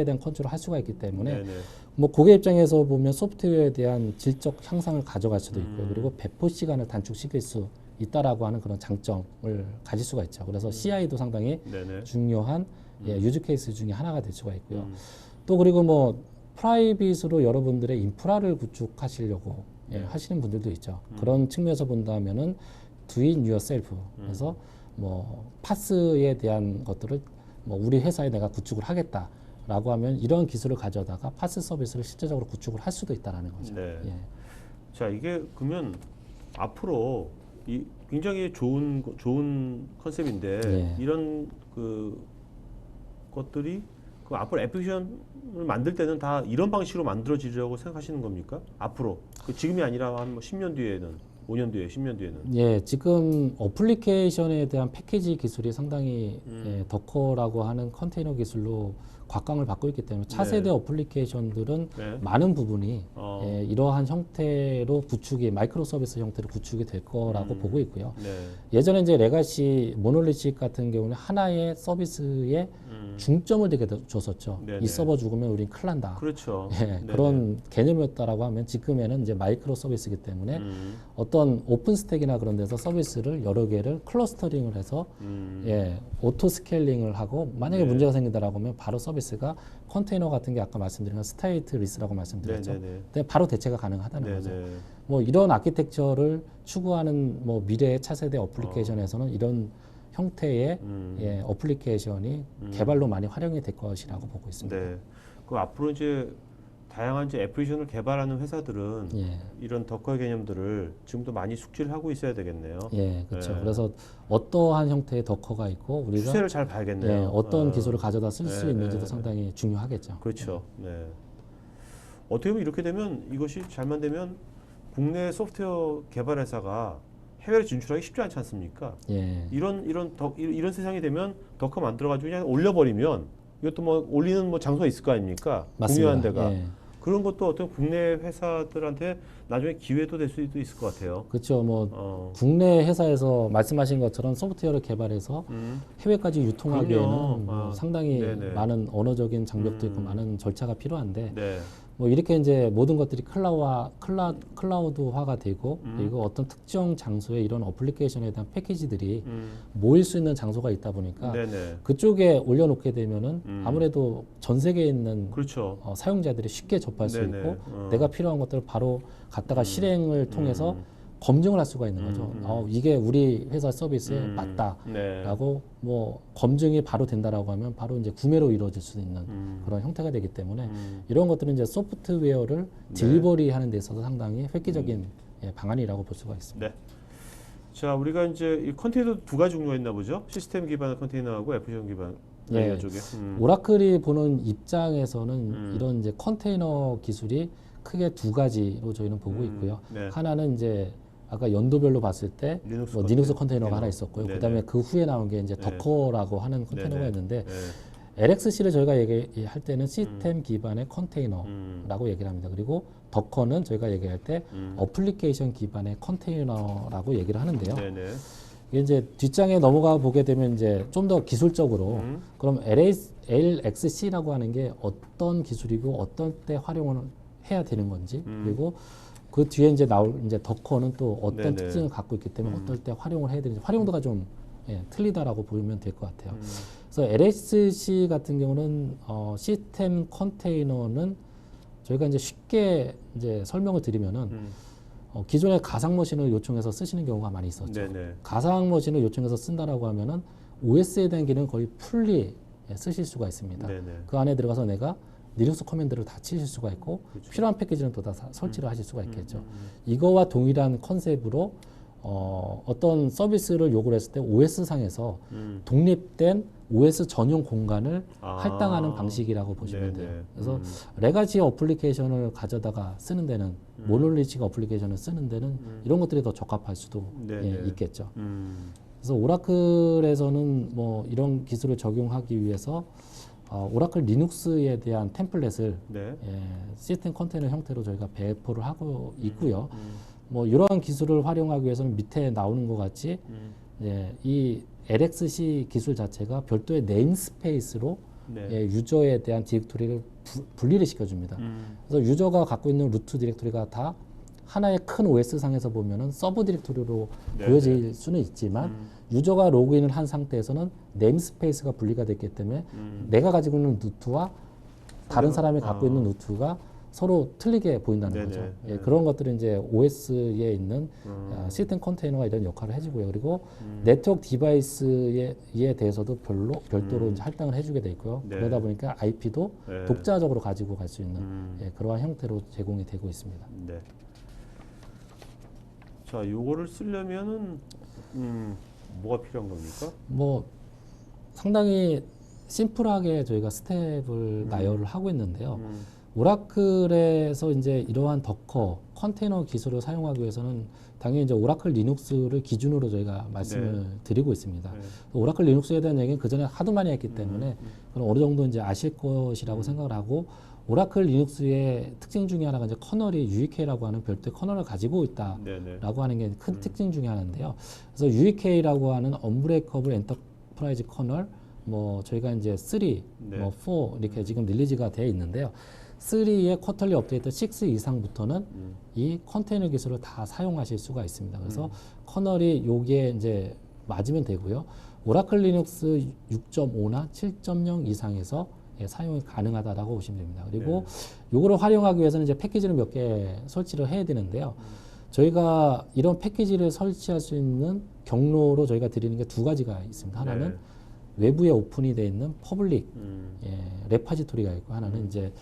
대한 컨트롤을 할 수가 있기 때문에 네네. 뭐 고객 입장에서 보면 소프트웨어에 대한 질적 향상을 가져갈 수도 있고요. 그리고 배포 시간을 단축시킬 수 있다라고 하는 그런 장점을 가질 수가 있죠. 그래서 CI도 상당히 네네. 중요한 유즈 케이스 중에 하나가 될 수가 있고요. 또 그리고 뭐 프라이빗으로 여러분들의 인프라를 구축하시려고 하시는 분들도 있죠. 그런 측면에서 본다면은 do it yourself. 그래서 뭐 파스에 대한 것들을 뭐 우리 회사에 내가 구축을 하겠다. 라고 하면 이런 기술을 가져다가 파스 서비스를 실제적으로 구축을 할 수도 있다라는 거죠. 네. 예. 자, 이게 그러면 앞으로 굉장히 좋은 컨셉인데 예. 이런 것들이 그 앞으로 애플리케이션을 만들 때는 다 이런 방식으로 만들어지려고 생각하시는 겁니까? 앞으로 지금이 아니라 한 10년 뒤에는 5년 뒤에 10년 뒤에는 예, 지금 어플리케이션에 대한 패키지 기술이 상당히 예, 더커라고 하는 컨테이너 기술로 곽강을 받고 있기 때문에 차세대 어플리케이션들은 네. 많은 부분이 어. 예, 이러한 형태로 구축이 마이크로 서비스 형태로 구축이 될 거라고 보고 있고요. 네. 예전에 이제 레가시 모놀리식 같은 경우는 하나의 서비스에 중점을 되게 줬었죠. 네네. 이 서버 죽으면 우린 큰일 난다. 그렇죠. 예, 네네. 그런 개념이었다라고 하면 지금에는 이제 마이크로 서비스이기 때문에 어떤 오픈 스택이나 그런 데서 서비스를 여러 개를 클러스터링을 해서 예, 오토 스케일링을 하고 만약에 네. 문제가 생긴다라고 하면 바로 서비스가 컨테이너 같은 게 아까 말씀드린 스테이트 리스라고 말씀드렸죠. 네네네. 근데 바로 대체가 가능하다는 거죠. 네네. 뭐 이런 아키텍처를 추구하는 뭐 미래의 차세대 어플리케이션에서는 이런 형태의 예, 어플리케이션이 개발로 많이 활용이 될 것이라고 보고 있습니다. 네. 그 앞으로 이제 다양한 이제 애플리케이션을 개발하는 회사들은 예. 이런 덕커 개념들을 지금도 많이 숙지를 하고 있어야 되겠네요. 예, 그렇죠. 네. 그래서 어떠한 형태의 덕커가 있고 우리가 추세를 잘 봐야겠네요. 예, 어떤 기술을 가져다 쓸 수 네, 있는지도 네. 상당히 중요하겠죠. 그렇죠. 네. 어떻게 보면 이렇게 되면 이것이 잘만 되면 국내 소프트웨어 개발 회사가 해외로 진출하기 쉽지 않지 않습니까? 예, 이런 세상이 되면 덕커 만들어가지고 그냥 올려버리면 이것도 뭐 올리는 뭐 장소가 있을 거 아닙니까? 맞습니다. 공유한 데가. 예. 그런 것도 어떤 국내 회사들한테 나중에 기회도 될 수도 있을 것 같아요. 그렇죠. 뭐 국내 회사에서 말씀하신 것처럼 소프트웨어를 개발해서 해외까지 유통하기에는 그럼요. 뭐 상당히 네네. 많은 언어적인 장벽도 있고 많은 절차가 필요한데 네. 뭐 이렇게 이제 모든 것들이 클라우드화가 되고 그리고 어떤 특정 장소에 이런 어플리케이션에 대한 패키지들이 모일 수 있는 장소가 있다 보니까 네네. 그쪽에 올려놓게 되면은 아무래도 전 세계에 있는 그렇죠. 사용자들이 쉽게 접할 수 네네. 있고 내가 필요한 것들을 바로 갖다가 실행을 통해서 검증을 할 수가 있는 거죠. 이게 우리 회사 서비스에 맞다라고 네. 뭐 검증이 바로 된다라고 하면 바로 이제 구매로 이루어질 수 있는 그런 형태가 되기 때문에 이런 것들은 이제 소프트웨어를 딜리버리하는 데 있어서 상당히 획기적인 예, 방안이라고 볼 수가 있습니다. 네. 자, 우리가 이제 이 컨테이너 두 가지 종류가 있나 보죠. 시스템 기반의 컨테이너하고 애플리케이션 기반 예. 쪽에. 오라클이 보는 입장에서는 이런 이제 컨테이너 기술이 크게 두 가지로 저희는 보고 있고요. 네. 하나는 이제 아까 연도별로 봤을 때 리눅스 뭐 리눅스 컨테이너가 하나 있었고요. 네네. 그다음에 그 후에 나온 게 이제 네. 더커라고 하는 컨테이너가 네네. 있는데 네. LXC를 저희가 얘기할 때는 시스템 기반의 컨테이너라고 얘기를 합니다. 그리고 더커는 저희가 얘기할 때 어플리케이션 기반의 컨테이너라고 얘기를 하는데요. 네네. 이게 이제 뒷장에 넘어가 보게 되면 이제 좀 더 기술적으로 그럼 LXC라고 하는 게 어떤 기술이고 어떤 때 활용을 해야 되는 건지 그리고 그 뒤에 이제 나올 이제 더커는 또 어떤 네네. 특징을 갖고 있기 때문에 어떨 때 활용을 해야 되는지 활용도가 좀 예, 틀리다라고 보면 될 것 같아요. 그래서 LXC 같은 경우는 시스템 컨테이너는 저희가 이제 쉽게 이제 설명을 드리면은 기존에 가상 머신을 요청해서 쓰시는 경우가 많이 있었죠. 네네. 가상 머신을 요청해서 쓴다라고 하면은 OS에 대한 기능 거의 풀리 예, 쓰실 수가 있습니다. 네네. 그 안에 들어가서 내가 리눅스 커맨드를 다 치실 수가 있고 그렇죠. 필요한 패키지는 또 다 설치를 하실 수가 있겠죠. 이거와 동일한 컨셉으로 어떤 서비스를 요구를 했을 때 OS 상에서 독립된 OS 전용 공간을 할당하는 방식이라고 보시면 네네. 돼요. 그래서 레가시 어플리케이션을 가져다가 쓰는 데는 모놀리식 어플리케이션을 쓰는 데는 이런 것들이 더 적합할 수도 네네. 예, 있겠죠. 그래서 오라클에서는 뭐 이런 기술을 적용하기 위해서 오라클 리눅스에 대한 템플릿을 네. 예, 시스템 컨테이너 형태로 저희가 배포를 하고 있고요. 뭐 이러한 기술을 활용하기 위해서는 밑에 나오는 것 같이 예, 이 LXC 기술 자체가 별도의 네임스페이스로 네. 예, 유저에 대한 디렉토리를 분리를 시켜줍니다. 그래서 유저가 갖고 있는 루트 디렉토리가 다 하나의 큰 OS 상에서 보면은 서브 디렉토리로 네, 보여질 수는 있지만 유저가 로그인을 한 상태에서는 네임스페이스가 분리가 됐기 때문에 내가 가지고 있는 루트와 다른 사람이 갖고 있는 루트가 서로 틀리게 보인다는 네네. 거죠. 예, 네. 그런 것들은 이제 OS에 있는 시스템 컨테이너가 이런 역할을 해주고요. 그리고 음. 네트워크 디바이스에 대해서도 별도로 이제 할당을 해주게 돼 있고요. 네. 그러다 보니까 IP도 네. 독자적으로 가지고 갈 수 있는 예, 그러한 형태로 제공이 되고 있습니다. 네. 자, 요거를 쓰려면은 뭐가 필요한 겁니까? 뭐 상당히 심플하게 저희가 스텝을 나열을 하고 있는데요. 오라클에서 이제 이러한 더커 컨테이너 기술을 사용하기 위해서는 당연히 이제 오라클 리눅스를 기준으로 저희가 말씀을 드리고 있습니다. 네. 오라클 리눅스에 대한 얘기는 그 전에 하도 많이 했기 때문에 그건 어느 정도 이제 아실 것이라고 생각을 하고, 오라클 리눅스의 특징 중에 하나가 이제 커널이 UEK라고 하는 별도의 커널을 가지고 있다라고 네네. 하는 게 큰 특징 중에 하나인데요. 그래서 UEK라고 하는 언브레이커블 엔터프라이즈 커널, 뭐 저희가 이제 3, 네. 뭐 4 이렇게 지금 릴리즈가 되어 있는데요. 3의 쿼터리 업데이트 6 이상부터는 이 컨테이너 기술을 다 사용하실 수가 있습니다. 그래서 커널이 요게 이제 맞으면 되고요. 오라클 리눅스 6.5나 7.0 이상에서 예, 사용이 가능하다라고 보시면 됩니다. 그리고 요거를 활용하기 위해서는 이제 패키지를 몇 개 설치를 해야 되는데요. 저희가 이런 패키지를 설치할 수 있는 경로로 저희가 드리는 게 두 가지가 있습니다. 하나는 외부에 오픈이 되어 있는 퍼블릭 예, 레파지토리가 있고, 하나는 이제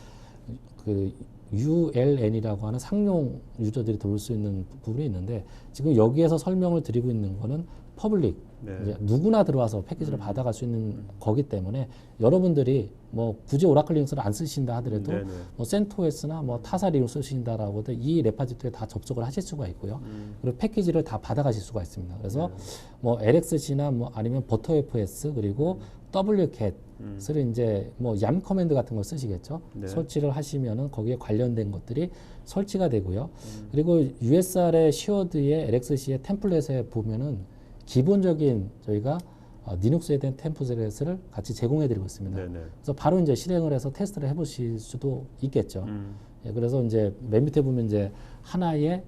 그 ULN이라고 하는 상용 유저들이 들어올 수 있는 부분이 있는데, 지금 여기에서 설명을 드리고 있는 거는 퍼블릭, 이제 누구나 들어와서 패키지를 받아갈 수 있는 거기 때문에 여러분들이 뭐 굳이 오라클 리눅스를 안 쓰신다 하더라도 뭐 센토스나 뭐 타사 리눅스 쓰신다라고 해도 이 레파지토리에 다 접속을 하실 수가 있고요. 그리고 패키지를 다 받아가실 수가 있습니다. 그래서 뭐 LXC나 뭐 아니면 버터FS 그리고 WCAT을 이제 뭐 얌 커맨드 같은 걸 쓰시겠죠. 설치를 하시면은 거기에 관련된 것들이 설치가 되고요. 그리고 USR의 쉐어드의 LXC의 템플릿에 보면은 기본적인 저희가 리눅스에 대한 템플릿을 같이 제공해 드리고 있습니다. 그래서 바로 이제 실행을 해서 테스트를 해 보실 수도 있겠죠. 예, 그래서 이제 맨 밑에 보면 이제 하나의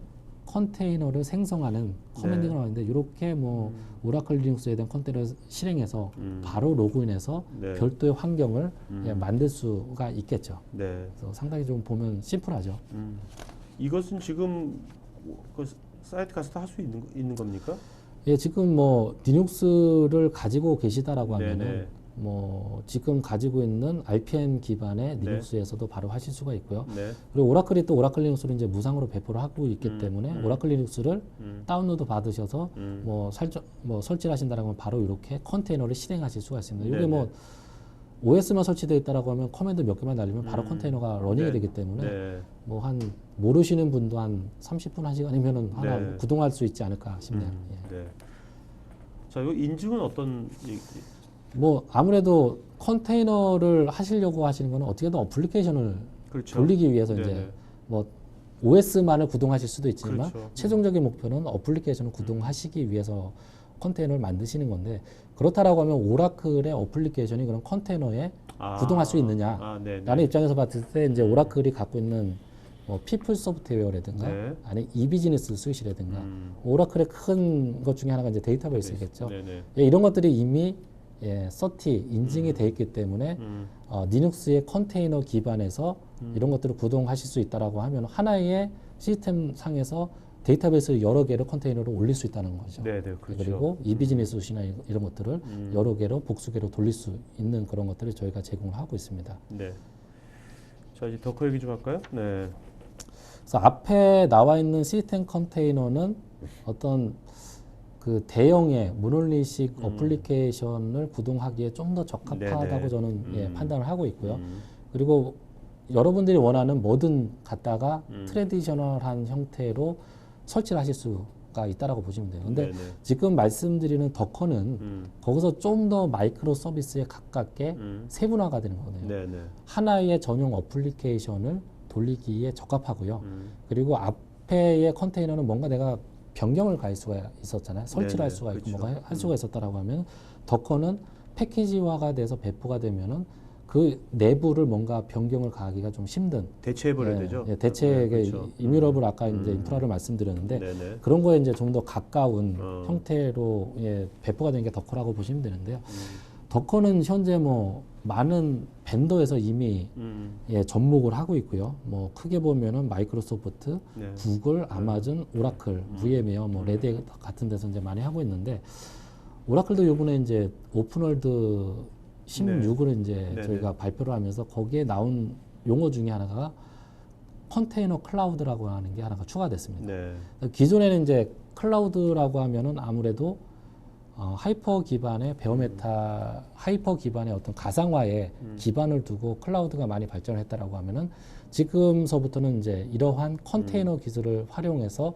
컨테이너를 생성하는 커맨드가 나오는데, 이렇게 뭐 오라클 리눅스에 대한 컨테이너를 실행해서 바로 로그인해서 별도의 환경을 예, 만들 수가 있겠죠. 그래서 상당히 좀 보면 심플하죠. 이것은 지금 그 사이트 가서 할 수 있는 겁니까? 예, 지금 뭐 리눅스를 가지고 계시다라고 하면은 뭐 지금 가지고 있는 RPM 기반의 리눅스에서도 바로 하실 수가 있고요. 그리고 오라클이 또 오라클 리눅스를 이제 무상으로 배포를 하고 있기 때문에 오라클 리눅스를 다운로드 받으셔서 뭐 설치를 하신다라고 하면 바로 이렇게 컨테이너를 실행하실 수가 있습니다. 이게 뭐 OS만 설치되어 있다라고 하면 커맨드 몇 개만 날리면 바로 컨테이너가 러닝이 되기 때문에 뭐 한 모르시는 분도 한 30분, 1시간이면은 하나 구동할 수 있지 않을까 싶네요. 예. 자, 이 인증은 어떤 뭐 아무래도 컨테이너를 하시려고 하시는 거는 어떻게든 어플리케이션을 돌리기 위해서 이제 뭐 OS만을 구동하실 수도 있지만 최종적인 목표는 어플리케이션을 구동하시기 위해서 컨테이너를 만드시는 건데, 그렇다라고 하면 오라클의 어플리케이션이 그런 컨테이너에 구동할 수 있느냐 라는 입장에서 봤을 때 이제 오라클이 갖고 있는 뭐 피플 소프트웨어라든가 아니 이비즈니스 스위치라든가 오라클의 큰 것 중에 하나가 이제 데이터베이스겠죠. 예, 이런 것들이 이미 예, 서티 인증이 돼 있기 때문에 리눅스의 컨테이너 기반에서 이런 것들을 구동하실 수 있다라고 하면 하나의 시스템 상에서 데이터베이스 여러 개를 컨테이너로 올릴 수 있다는 거죠. 그렇죠. 그리고 이비즈니스 수시나 이런 것들을 여러 개로 복수개로 돌릴 수 있는 그런 것들을 저희가 제공을 하고 있습니다. 자, 이제 더커 얘기 좀 할까요? 그래서 앞에 나와 있는 시스템 컨테이너는 어떤 그 대형의 모놀리식 어플리케이션을 구동하기에 좀 더 적합하다고 저는 예, 판단을 하고 있고요. 그리고 여러분들이 원하는 뭐든 갖다가 트레디셔널한 형태로 설치를 하실 수가 있다라고 보시면 돼요. 근데 지금 말씀드리는 더커는 거기서 좀 더 마이크로 서비스에 가깝게 세분화가 되는 거네요. 하나의 전용 어플리케이션을 돌리기에 적합하고요. 그리고 앞에의 컨테이너는 뭔가 내가 변경을 가할 수가 있었잖아요. 설치를 할 수가 있고 뭔가 할 수가 있었다라고 하면, 더커는 패키지화가 돼서 배포가 되면은 그 내부를 뭔가 변경을 가하기가 좀 힘든, 대체해버려야 되죠. 예, 대체의 이뮤러블 아까 이제 인프라를 말씀드렸는데 그런 거에 이제 좀 더 가까운 형태로 예, 배포가 되는 게 더커라고 보시면 되는데요. 더커는 현재 뭐 많은 벤더에서 이미 예, 접목을 하고 있고요. 뭐 크게 보면은 마이크로소프트, 네. 구글, 아마존, 오라클, VM웨어, 뭐 레드 같은 데서 이제 많이 하고 있는데 오라클도 요번에 이제 오픈월드 16을 이제 네, 저희가 발표를 하면서 거기에 나온 용어 중에 하나가 컨테이너 클라우드라고 하는 게 하나가 추가됐습니다. 네. 기존에는 이제 클라우드라고 하면은 아무래도 하이퍼 기반의 베어메타 하이퍼 기반의 어떤 가상화에 기반을 두고 클라우드가 많이 발전을 했다라고 하면은 지금서부터는 이제 이러한 컨테이너 기술을 활용해서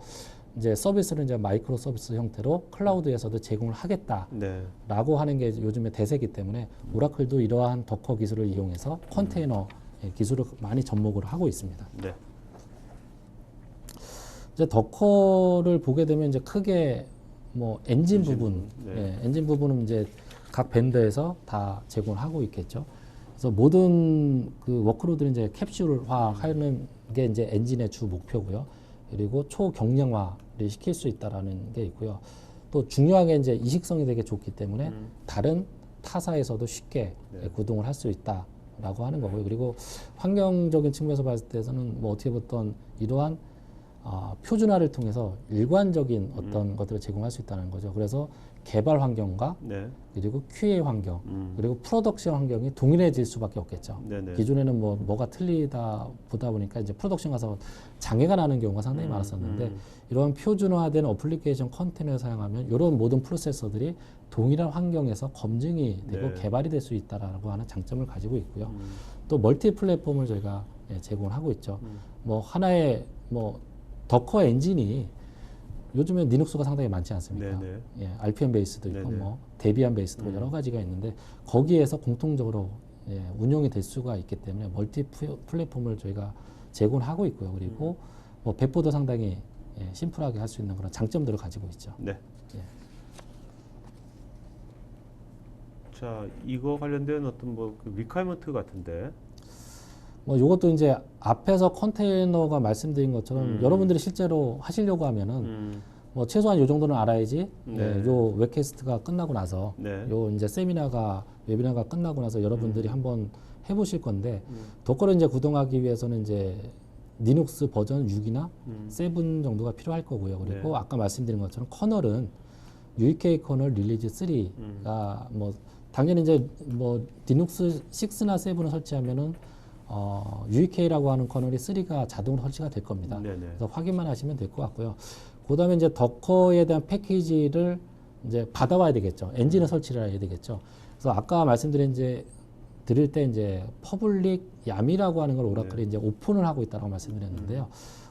이제 서비스를 이제 마이크로 서비스 형태로 클라우드에서도 제공을 하겠다라고 네. 하는 게 요즘의 대세이기 때문에 오라클도 이러한 더커 기술을 이용해서 컨테이너 기술을 많이 접목을 하고 있습니다. 네. 이제 더커를 보게 되면 이제 크게 뭐 엔진 부분, 네. 예, 엔진 부분은 이제 각 밴더에서 다 제공을 하고 있겠죠. 그래서 모든 그 워크로드를 이제 캡슐화하는 게 이제 엔진의 주 목표고요. 그리고 초경량화를 시킬 수 있다라는 게 있고요. 또 중요하게 이제 이식성이 되게 좋기 때문에 다른 타사에서도 쉽게 네. 구동을 할 수 있다라고 하는 거고요. 그리고 환경적인 측면에서 봤을 때는 뭐 어떻게 보면 이러한 표준화를 통해서 일관적인 어떤 것들을 제공할 수 있다는 거죠. 그래서 개발 환경과 네. 그리고 QA 환경 그리고 프로덕션 환경이 동일해질 수밖에 없겠죠. 네네. 기존에는 뭐가 틀리다 보다 보니까 이제 프로덕션 가서 장애가 나는 경우가 상당히 많았었는데 이런 표준화된 어플리케이션 컨테이너를 사용하면 이런 모든 프로세서들이 동일한 환경에서 검증이 되고 네. 개발이 될 수 있다라고 하는 장점을 가지고 있고요. 또 멀티 플랫폼을 저희가 제공을 하고 있죠. 뭐 하나의 뭐 더커 엔진이 요즘에 리눅스가 상당히 많지 않습니까? 네네. 예, RPM 베이스도 있고 네네. 뭐 데비안 베이스도 여러 가지가 있는데 거기에서 공통적으로 운영이 될 수가 있기 때문에 멀티 플랫폼을 저희가 제공하고 있고요. 그리고 뭐 배포도 상당히 심플하게 할 수 있는 그런 장점들을 가지고 있죠. 네. 예. 자, 이거 관련된 어떤 그 리퀘어먼트 같은데. 뭐 이것도 이제 앞에서 컨테이너가 말씀드린 것처럼 여러분들이 실제로 하시려고 하면은 뭐 최소한 요 정도는 알아야지. 네. 요 웹캐스트가 끝나고 나서 네. 요 이제 웨비나가 끝나고 나서 여러분들이 한번 해보실 건데 도커를 이제 구동하기 위해서는 이제 리눅스 버전 6이나 7 정도가 필요할 거고요. 그리고 네. 아까 말씀드린 것처럼 커널은 UEK 커널 릴리즈 3가 뭐 당연히 이제 뭐 리눅스 6나 7을 설치하면은 UEK라고 하는 커널이 3가 자동으로 설치가 될 겁니다. 네네. 그래서 확인만 하시면 될 것 같고요. 그다음에 이제 더커에 대한 패키지를 이제 받아와야 되겠죠. 엔진을 설치를 해야 되겠죠. 그래서 아까 드릴 때 이제 퍼블릭 야미라고 하는 걸 오라클이 이제 오픈을 하고 있다고 말씀드렸는데요.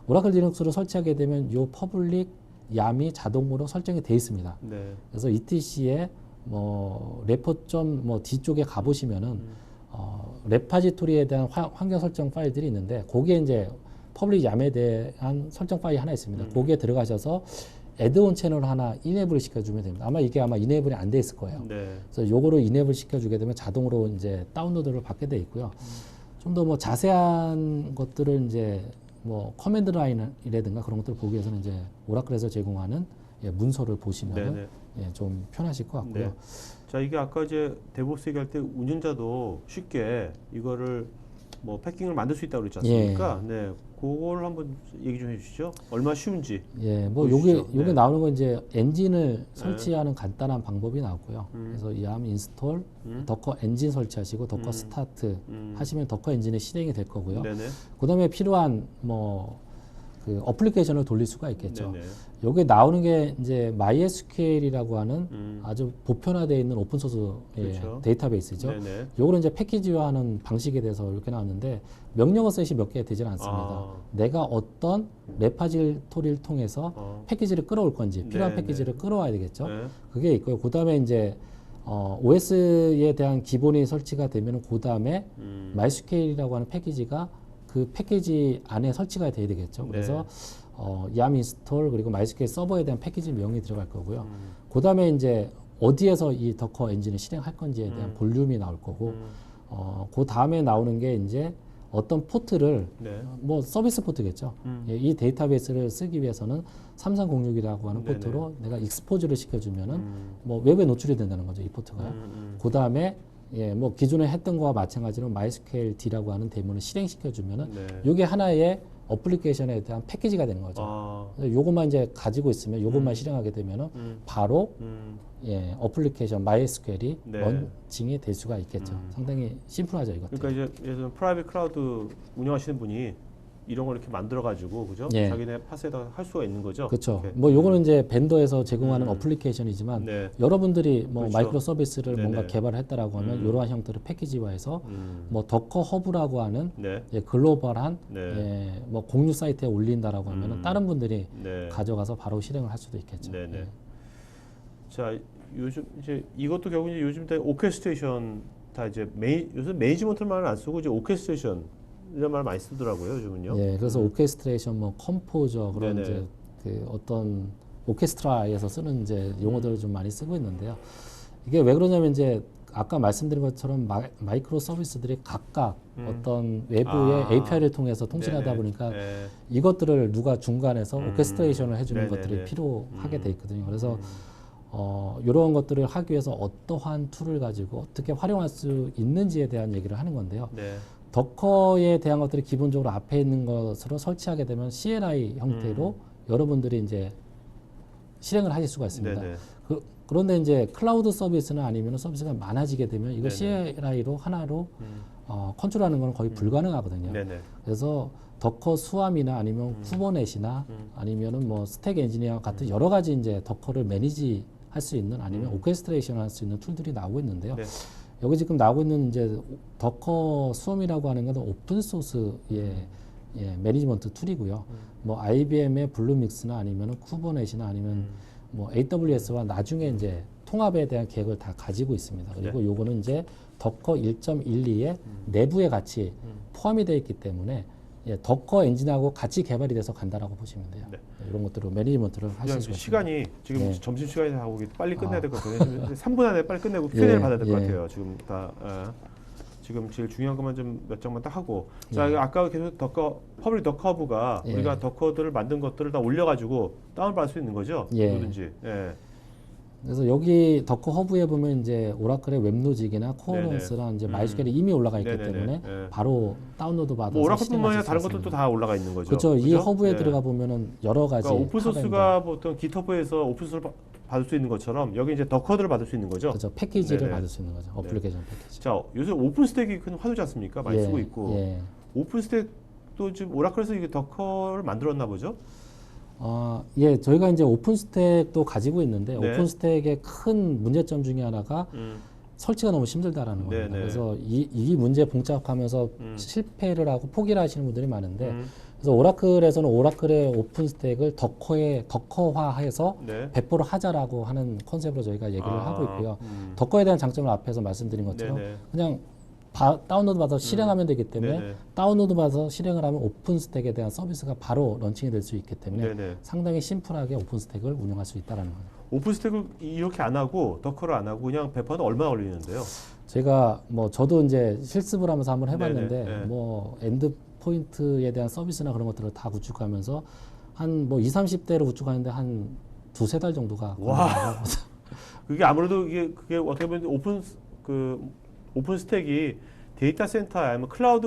오라클 리눅스를 설치하게 되면 요 퍼블릭 야미 자동으로 설정이 돼 있습니다. 네. 그래서 ETC에 뭐 레포.점 뭐 뒤쪽에 가보시면은 레파지토리에 대한 환경 설정 파일들이 있는데 거기에 이제 퍼블릭 얌에 대한 설정 파일이 하나 있습니다. 거기에 들어가셔서 애드온 채널 하나 이네이블 시켜주면 됩니다. 아마 이게 이네이블이 안 돼 있을 거예요. 네. 그래서 요거를 이네이블 시켜주게 되면 자동으로 이제 다운로드를 받게 돼 있고요. 좀 더 뭐 자세한 것들을 이제 뭐 커맨드 라인이라든가 그런 것들을 보기 위해서는 이제 오라클에서 제공하는 문서를 보시면 좀 편하실 것 같고요. 네. 자, 이게 아까 이제 데브옵스 얘기할 때 운전자도 쉽게 이거를 뭐 패킹을 만들 수 있다고 그랬지 않습니까? 네. 그걸 한번 얘기 좀 해주시죠. 얼마나 쉬운지. 예, 뭐 보여주시죠. 요게 네. 나오는 건 이제 엔진을 설치하는 간단한 방법이 나왔고요. 그래서 이 암 인스톨, 더커 엔진 설치하시고 더커 스타트 하시면 더커 엔진이 실행이 될 거고요. 네네. 그다음에 필요한 뭐 그 어플리케이션을 돌릴 수가 있겠죠. 네네. 요게 나오는 게 이제 MySQL이라고 하는 아주 보편화되어 있는 오픈 소스 그렇죠. 데이터베이스죠. 네네. 요거를 이제 패키지화하는 방식에 대해서 이렇게 나왔는데 명령어 셋이 몇 개 되지는 않습니다. 내가 어떤 레파지토리를 통해서 패키지를 끌어올 건지 필요한 네네. 패키지를 끌어와야 되겠죠. 네. 그게 있고요. 그다음에 이제 OS에 대한 기본이 설치가 되면은 그다음에 MySQL이라고 하는 패키지가 그 패키지 안에 설치가 돼야 되겠죠. 그래서 yam 인스톨 그리고 MySQL 서버에 대한 패키지 명이 들어갈 거고요. 그다음에 이제 어디에서 이 더커 엔진을 실행할 건지에 대한 볼륨이 나올 거고 그 다음에 나오는 게 이제 어떤 포트를 네. 뭐 서비스 포트겠죠. 예, 이 데이터베이스를 쓰기 위해서는 3306이라고 하는 네네. 포트로 내가 익스포즈를 시켜주면은 뭐 웹에 노출이 된다는 거죠. 이 포트가. 그 다음에 예, 뭐 기존에 했던 거와 마찬가지로 MySQL D라고 하는 데모를 실행시켜주면은 네. 이게 하나의 어플리케이션에 대한 패키지가 되는 거죠. 아, 그래서 요것만 이제 가지고 있으면 요것만 실행하게 되면은 바로 예, 어플리케이션 MySQL이 네. 런칭이 될 수가 있겠죠. 상당히 심플하죠, 이것도. 그러니까 이제 예를 들면 프라이빗 클라우드 운영하시는 분이 이런 걸 이렇게 만들어 가지고 그죠? 예. 자기네 팟에다 할 수가 있는 거죠. 그렇죠. 이렇게. 뭐 요거는 이제 벤더에서 제공하는 어플리케이션이지만 네. 여러분들이 뭐 그렇죠. 마이크로 서비스를 네네. 뭔가 개발했다라고 하면 이러한 형태로 패키지화해서 음. 뭐 더커 허브라고 하는 네. 예, 글로벌한 네. 예, 뭐 공유 사이트에 올린다라고 하면은 다른 분들이 네. 가져가서 바로 실행을 할 수도 있겠죠. 네네. 예. 자, 요즘 이제 이것도 결국 이제 요즘 다 오케스트레이션 다 이제 요즘 매니지먼트 말을 안 쓰고 이제 오케스트레이션 이런 말 많이 쓰더라고요, 요즘은요. 예, 그래서 오케스트레이션, 뭐 컴포저 그런 네네. 이제 그 어떤 오케스트라에서 쓰는 이제 용어들을 좀 많이 쓰고 있는데요. 이게 왜 그러냐면 이제 아까 말씀드린 것처럼 마이크로 서비스들이 각각 어떤 외부의 아. API를 통해서 통신하다 네네. 보니까 네. 이것들을 누가 중간에서 오케스트레이션을 해주는 네네네. 것들이 필요하게 돼 있거든요. 그래서 이런 것들을 하기 위해서 어떠한 툴을 가지고 어떻게 활용할 수 있는지에 대한 얘기를 하는 건데요. 네. 더커에 대한 것들이 기본적으로 앞에 있는 것으로 설치하게 되면 CLI 형태로 여러분들이 이제 실행을 하실 수가 있습니다. 네네. 그런데 이제 클라우드 서비스나 아니면 서비스가 많아지게 되면 이거 네네. CLI로 하나로 컨트롤하는 건 거의 불가능하거든요. 네네. 그래서 더커 수암이나 아니면 쿠버넷이나 아니면은 뭐 스택 엔지니어 같은 여러 가지 이제 더커를 매니지 할 수 있는 아니면 오케스트레이션 할 수 있는 툴들이 나오고 있는데요. 네. 여기 지금 나오고 있는 이제 더커 수험이라고 하는 것은 오픈 소스의 예, 매니지먼트 툴이고요. 뭐 IBM의 블루믹스나 아니면 쿠버넷이나 아니면 뭐 AWS와 나중에 이제 통합에 대한 계획을 다 가지고 있습니다. 그리고 요거는 이제 더커 1.12의 내부에 같이 포함이 되어 있기 때문에 예, 더커 엔진하고 같이 개발이 돼서 간다라고 보시면 돼요. 네. 이런 것들로 매니지먼트를 하실 그냥 수가 있습니다. 시간이 지금 네. 점심 시간이 다 오고 빨리 끝내야 될 것 같아요. 지금 3분 안에 빨리 끝내고 예, Q&A를 받아야 될 것 예. 같아요. 지금 다 지금 제일 중요한 것만 좀 몇 장만 딱 하고 자 아까 계속 퍼블릭 더커 허브가 예. 우리가 더커들을 만든 것들을 다 올려가지고 다운 받을 수 있는 거죠. 예. 누구든지. 예. 그래서 여기 더커 허브에 보면 이제 오라클의 웹로직이나 코어런스랑 이제 마이스QL이 이미 올라가 있기 네네네. 때문에 예. 바로 다운로드 받아서 뭐 오라클뿐만 아니라 실행하실 수 다른 것들도 있습니다. 다 올라가 있는 거죠. 그렇죠. 이 그죠? 허브에 예. 들어가 보면은 여러 가지 그러니까 오픈 팝앤더, 소스가 보통 깃허브에서 오픈 소스를 받을 수 있는 것처럼 여기 이제 더커들을 받을 수 있는 거죠. 그렇죠. 패키지를 네네. 받을 수 있는 거죠. 어플리케이션 패키지. 자, 요새 오픈 스택이 큰 화두지 않습니까? 많이 예, 쓰고 있고 예. 오픈 스택도 지금 오라클에서 이게 더커를 만들었나 보죠. 예, 저희가 이제 오픈스택도 가지고 있는데 네. 오픈스택의 큰 문제점 중에 하나가 설치가 너무 힘들다라는 겁니다. 네네. 그래서 이 문제에 봉착하면서 실패를 하고 포기를 하시는 분들이 많은데 그래서 오라클에서는 오라클의 오픈스택을 더커화해서 네. 배포를 하자라고 하는 컨셉으로 저희가 얘기를 아, 하고 있고요. 더커에 대한 장점을 앞에서 말씀드린 것처럼 네네. 그냥 다운로드 받아서 실행하면 되기 때문에 네네. 다운로드 받아서 실행을 하면 오픈스택에 대한 서비스가 바로 런칭이 될 수 있기 때문에 네네. 상당히 심플하게 오픈스택을 운영할 수 있다는 거예요. 오픈 스택을 이렇게 안 하고 더커를 안 하고 그냥 배포하는 얼마나 걸리는데요? 제가 뭐 저도 이제 실습을 하면서 한번 해봤는데 네네. 네. 뭐 엔드 포인트에 대한 서비스나 그런 것들을 다 구축하면서 한 뭐 20, 30대로 구축하는데 한 두세 달 정도가 와. 걸려요. 그게 아무래도 그게 어떻게 보면 오픈 스택이 데이터 센터 아니면 클라우드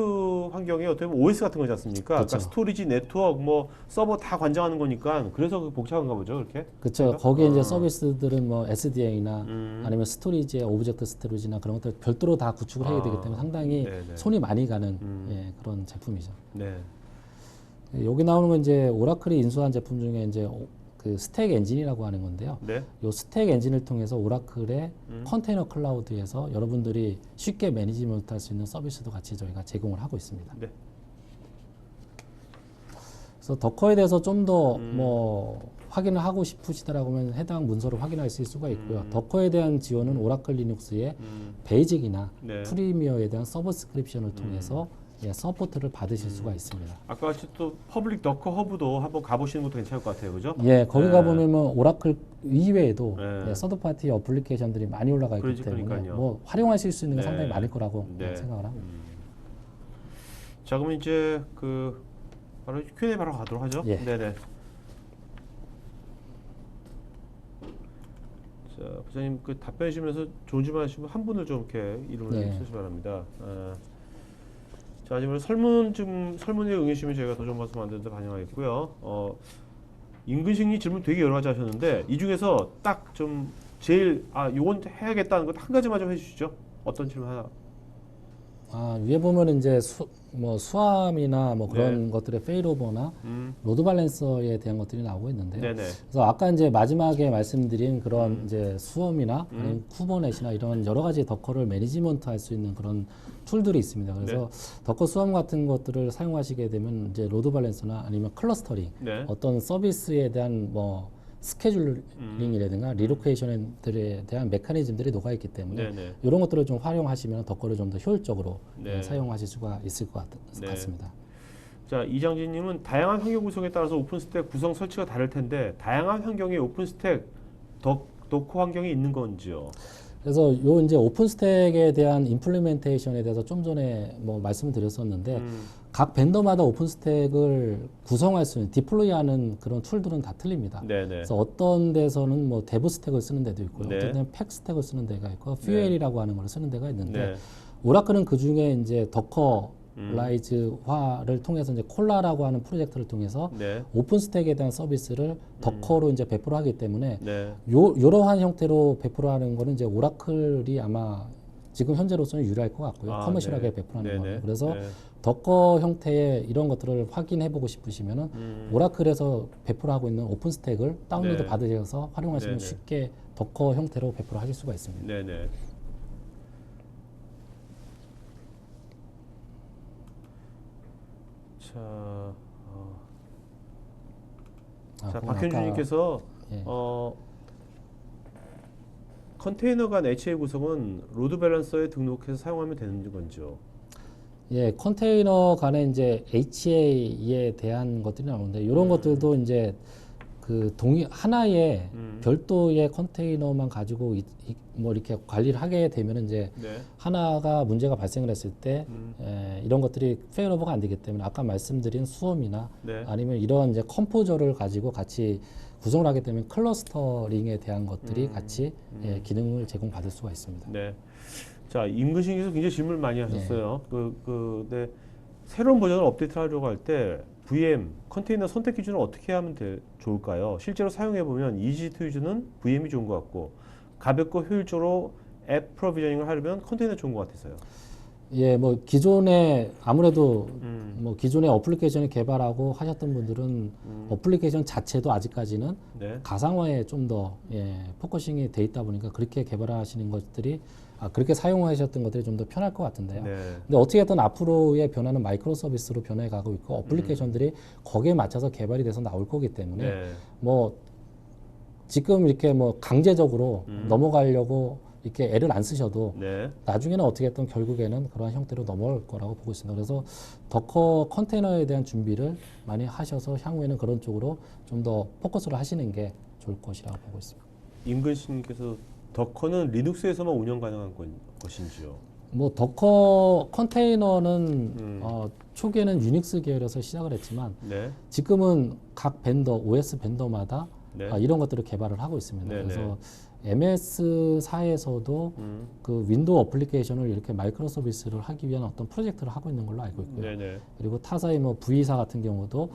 환경에 어떻게 보면 OS 같은 거지 않습니까? 그러니까 그렇죠. 스토리지, 네트워크, 뭐 서버 다 관장하는 거니까 그래서 그 복잡한가 보죠, 그렇게? 그렇죠. 거기에 이제 서비스들은 뭐 SDA나 아니면 스토리지의 오브젝트 스토리지나 그런 것들 별도로 다 구축을 해야 되기 때문에 상당히 네네. 손이 많이 가는 예, 그런 제품이죠. 네. 여기 나오는 건 이제 오라클이 인수한 제품 중에 이제 그 스택 엔진이라고 하는 건데요. 네. 이 스택 엔진을 통해서 오라클의 컨테이너 클라우드에서 여러분들이 쉽게 매니지먼트 할 수 있는 서비스도 같이 저희가 제공을 하고 있습니다. 네. 그래서 더커에 대해서 좀 더 뭐 확인을 하고 싶으시다라고 하면 해당 문서를 확인하실 수가 있고요. 더커에 대한 지원은 오라클 리눅스의 베이직이나 네. 프리미어에 대한 서브스크립션을 통해서 예, 서포트를 받으실 수가 있습니다. 아까 같이 또 퍼블릭 더커 허브도 한번 가보시는 것도 괜찮을 것 같아요, 그죠? 예, 거기 네. 가보면 뭐 오라클 이외에도 네. 예, 서드파티 어플리케이션들이 많이 올라가 있기 때문에 그러니까요. 뭐 활용하실 수 있는 게 네. 상당히 많을 거라고 네. 생각을 합니다. 자, 그럼 이제 그 바로 Q&A 바로 가도록 하죠. 예. 네네. 자, 부장님 그 답변해 주시면서 좋은 질문 하시면 한 분을 좀 이렇게 이름을 네. 쓰시기 바랍니다. 자, 지금 설문에 응해 주시면 저희가 더 좋은 말씀 만드는 데 반영하겠고요. 임근식님 질문 되게 여러 가지 하셨는데 이 중에서 딱 좀 제일 요건 해야겠다는 것 한 가지만 좀 해주시죠. 어떤 질문 하나? 위에 보면 이제 수암이나 뭐 그런 네. 것들의 페일오버나 음, 로드 밸런서에 대한 것들이 나오고 있는데요. 네네. 그래서 아까 이제 마지막에 말씀드린 그런 이제 수험이나 음. 아니면 쿠버넷이나 이런 여러 가지 더커를 매니지먼트 할 수 있는 그런 툴들이 있습니다. 그래서 더커 수험 같은 것들을 사용하시게 되면 이제 로드 밸런서나 아니면 클러스터링, 네. 어떤 서비스에 대한 뭐 스케줄링이라든가 리로케이션들에 대한 메커니즘들이 녹아 있기 때문에 네네. 이런 것들을 좀 활용하시면 더커를 좀 더 효율적으로 네. 사용하실 수가 있을 것 네. 같습니다. 자, 이장진님은 다양한 환경 구성에 따라서 오픈스택 구성 설치가 다를 텐데 다양한 환경에 오픈스택 도커 환경이 있는 건지요? 그래서 요 이제 오픈스택에 대한 임플리멘테이션에 대해서 좀 전에 뭐 말씀을 드렸었는데 각 벤더마다 오픈스택을 구성할 수 있는 디플로이하는 그런 툴들은 다 틀립니다. 네네. 그래서 어떤 데서는 뭐 데브 스택을 쓰는 데도 있고요, 네. 어떤 데는 팩 스택을 쓰는 데가 있고 퓨엘이라고 하는 걸 쓰는 데가 있는데 네. 오라클은 그 중에 이제 더커 라이즈화를 통해서 이제 콜라라고 하는 프로젝트를 통해서 네. 오픈스택에 대한 서비스를 더커로 이제 배포를 하기 때문에 네. 이러한 형태로 배포를 하는 거는 이제 오라클이 아마 지금 현재로서는 유리할 것 같고요. 커머셜하게 네. 배포하는 네네. 거는. 그래서 네. 더커 형태의 이런 것들을 확인해 보고 싶으시면은 오라클에서 배포를 하고 있는 오픈스택을 다운로드 네. 받으셔서 활용하시면 네네. 쉽게 더커 형태로 배포를 하실 수가 있습니다. 네네. 자, 자, 그건 박현주님께서 예. 컨테이너 간 HA 구성은 로드 밸런서에 등록해서 사용하면 되는 건지요? 예, 컨테이너 간에 이제 HA에 대한 것들이 나오는데 이런 것들도 이제 그 하나의 별도의 컨테이너만 가지고 뭐 이렇게 관리를 하게 되면 이제 네. 하나가 문제가 발생을 했을 때 이런 것들이 페일오버가 안 되기 때문에 아까 말씀드린 수험이나 네. 아니면 이런 이제 컴포저를 가지고 같이 구성을 하게 되면 클러스터링에 대한 것들이 같이 기능을 제공받을 수가 있습니다. 네. 자, 임근식님께서 굉장히 질문을 많이 하셨어요. 네. 새로운 버전을 업데이트하려고 할 때 VM 컨테이너 선택 기준을 어떻게 하면 좋을까요? 실제로 사용해 보면 이지 투 유즈는 VM이 좋은 것 같고 가볍고 효율적으로 앱 프로비저닝을 하려면 컨테이너 좋은 것 같아서요. 예, 뭐 기존에 아무래도 뭐 기존에 어플리케이션을 개발하고 하셨던 분들은 어플리케이션 자체도 아직까지는 네. 가상화에 좀 더 포커싱이 돼 있다 보니까 그렇게 개발하시는 것들이 그렇게 사용하셨던 것들이 좀 더 편할 것 같은데요. 네. 근데 어떻게든 앞으로의 변화는 마이크로 서비스로 변해 가고 있고 어플리케이션들이 거기에 맞춰서 개발이 돼서 나올 거기 때문에 네. 뭐 지금 이렇게 뭐 강제적으로 넘어가려고 이렇게 애를 안 쓰셔도 네. 나중에는 어떻게든 결국에는 그러한 형태로 넘어올 거라고 보고 있습니다. 그래서 더커 컨테이너에 대한 준비를 많이 하셔서 향후에는 그런 쪽으로 좀 더 포커스를 하시는 게 좋을 것이라고 보고 있습니다. 임근식님께서 더커는 리눅스에서만 운영 가능한 것인지요? 뭐 더커 컨테이너는 초기에는 유닉스 계열에서 시작을 했지만 네. 지금은 각 벤더, OS 벤더마다 네. 이런 것들을 개발을 하고 있습니다. 네네. 그래서 MS사에서도 그 윈도우 어플리케이션을 이렇게 마이크로 서비스를 하기 위한 어떤 프로젝트를 하고 있는 걸로 알고 있고요. 네네. 그리고 타사의 뭐 V사 같은 경우도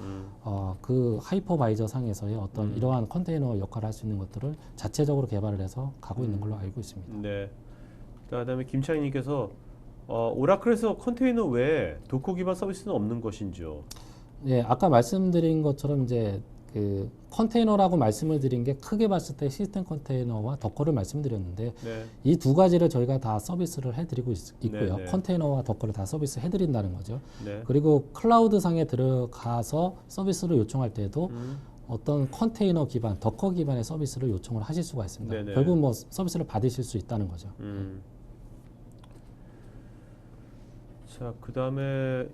그 하이퍼바이저 상에서의 어떤 이러한 컨테이너 역할을 할 수 있는 것들을 자체적으로 개발을 해서 가고 있는 걸로 알고 있습니다. 네. 그다음에 김창희님께서 오라클에서 컨테이너 외에 도커 기반 서비스는 없는 것인지요? 예, 아까 말씀드린 것처럼 이제 그 컨테이너라고 말씀을 드린 게 크게 봤을 때 시스템 컨테이너와 더커를 말씀드렸는데 네. 이 두 가지를 저희가 다 서비스를 해드리고 있고요. 네네. 컨테이너와 더커를 다 서비스 해드린다는 거죠. 네. 그리고 클라우드 상에 들어가서 서비스를 요청할 때도 어떤 컨테이너 기반, 더커 기반의 서비스를 요청을 하실 수가 있습니다. 네네. 결국 뭐 서비스를 받으실 수 있다는 거죠. 자, 그 다음에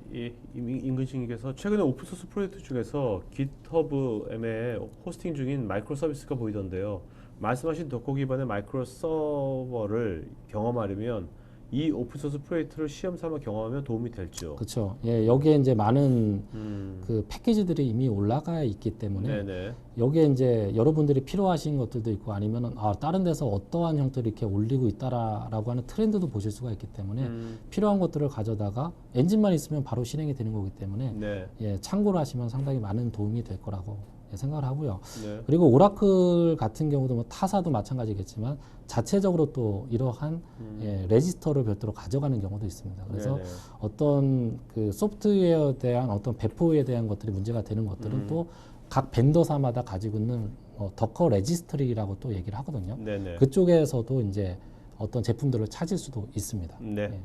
임근식님께서 최근에 오픈소스 프로젝트 중에서 GitHubM에 호스팅 중인 마이크로 서비스가 보이던데요. 말씀하신 도커 기반의 마이크로 서버를 경험하려면 이 오픈소스 프로젝트를 시험 삼아 경험하면 도움이 될지요. 그렇죠. 예, 여기에 이제 많은 음. 그 패키지들이 이미 올라가 있기 때문에 네네. 여기에 이제 여러분들이 필요하신 것들도 있고 아니면은 다른 데서 어떠한 형태로 이렇게 올리고 있다라고 하는 트렌드도 보실 수가 있기 때문에 필요한 것들을 가져다가 엔진만 있으면 바로 실행이 되는 거기 때문에 네. 예, 참고를 하시면 상당히 많은 도움이 될 거라고 생각을 하고요. 네. 그리고 오라클 같은 경우도 뭐 타사도 마찬가지겠지만 자체적으로 또 이러한 예, 레지스터를 별도로 가져가는 경우도 있습니다. 그래서 네네. 어떤 그 소프트웨어에 대한 어떤 배포에 대한 것들이 문제가 되는 것들은 또 각 벤더사마다 가지고 있는 더커 레지스트리라고 또 얘기를 하거든요. 네네. 그쪽에서도 이제 어떤 제품들을 찾을 수도 있습니다. 네. 예.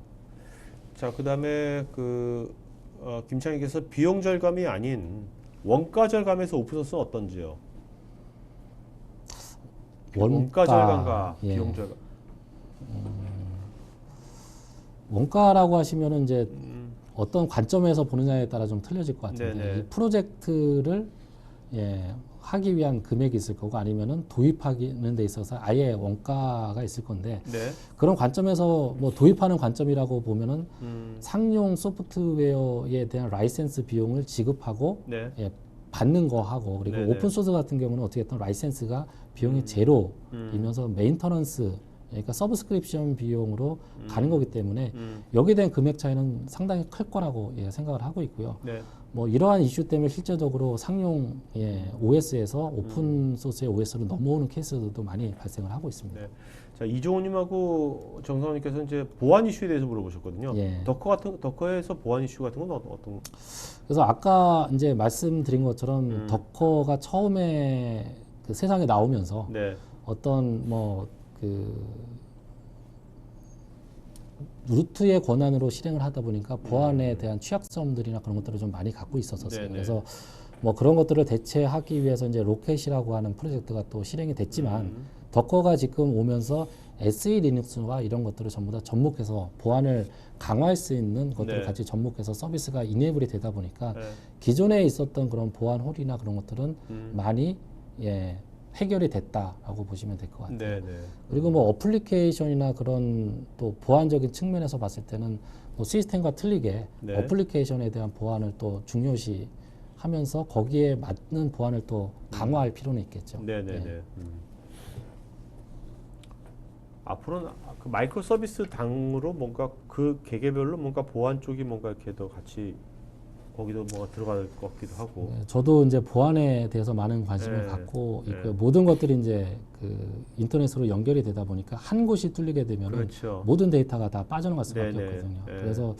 자, 그다음에 김창희께서 비용 절감이 아닌 원가 절감에서 오픈소스는 어떤지요? 원가 절감과 예. 비용 절감. 원가라고 하시면은 이제 어떤 관점에서 보느냐에 따라 좀 틀려질 것 같은데 네네. 이 프로젝트를 예, 하기 위한 금액이 있을 거고 아니면은 도입하는 데 있어서 아예 원가가 있을 건데 네. 그런 관점에서 뭐 도입하는 관점이라고 보면은 음. 상용 소프트웨어에 대한 라이센스 비용을 지급하고 네. 예, 받는 거 하고 그리고 네네. 오픈 소스 같은 경우는 어떻게 했던 라이센스가 비용이 제로이면서 메인터넌스 그러니까 서브스크립션 비용으로 가는 거기 때문에 여기에 대한 금액 차이는 상당히 클 거라고 예, 생각을 하고 있고요. 네. 뭐 이러한 이슈 때문에 실제적으로 상용 예, OS에서 오픈 소스의 OS로 넘어오는 케이스들도 많이 발생을 하고 있습니다. 네. 자, 이종호님하고 정상원님께서 이제 보안 이슈에 대해서 물어보셨거든요. 예. 더커에서 보안 이슈 같은 건 어떤? 그래서 아까 이제 말씀드린 것처럼 더커가 처음에 그 세상에 나오면서 네. 어떤 뭐 그 루트의 권한으로 실행을 하다 보니까 보안에 대한 취약점들이나 그런 것들을 좀 많이 갖고 있었어요. 네네. 그래서 뭐 그런 것들을 대체하기 위해서 이제 로켓이라고 하는 프로젝트가 또 실행이 됐지만 더커가 지금 오면서 SE 리눅스와 이런 것들을 전부 다 접목해서 보안을 강화할 수 있는 것들을 네. 같이 접목해서 서비스가 이네이블이 되다 보니까 네. 기존에 있었던 그런 보안 홀이나 그런 것들은 많이 예, 해결이 됐다라고 보시면 될 것 같아요. 네, 네. 그리고 뭐 어플리케이션이나 그런 또 보안적인 측면에서 봤을 때는 뭐 시스템과 틀리게 네. 어플리케이션에 대한 보안을 또 중요시 하면서 거기에 맞는 보안을 또 강화할 필요는 있겠죠. 네, 네, 예. 네. 앞으로는 그 마이크로 서비스 당으로 뭔가 그 개개별로 뭔가 보안 쪽이 뭔가 이렇게 더 같이 거기도 뭐가 들어갈 것 같기도 하고. 네, 저도 이제 보안에 대해서 많은 관심을 네, 갖고 네. 있고요. 모든 것들이 이제 그 인터넷으로 연결이 되다 보니까 한 곳이 뚫리게 되면 그렇죠. 모든 데이터가 다 빠져나갈 수밖에 네, 네. 없거든요. 네. 그래서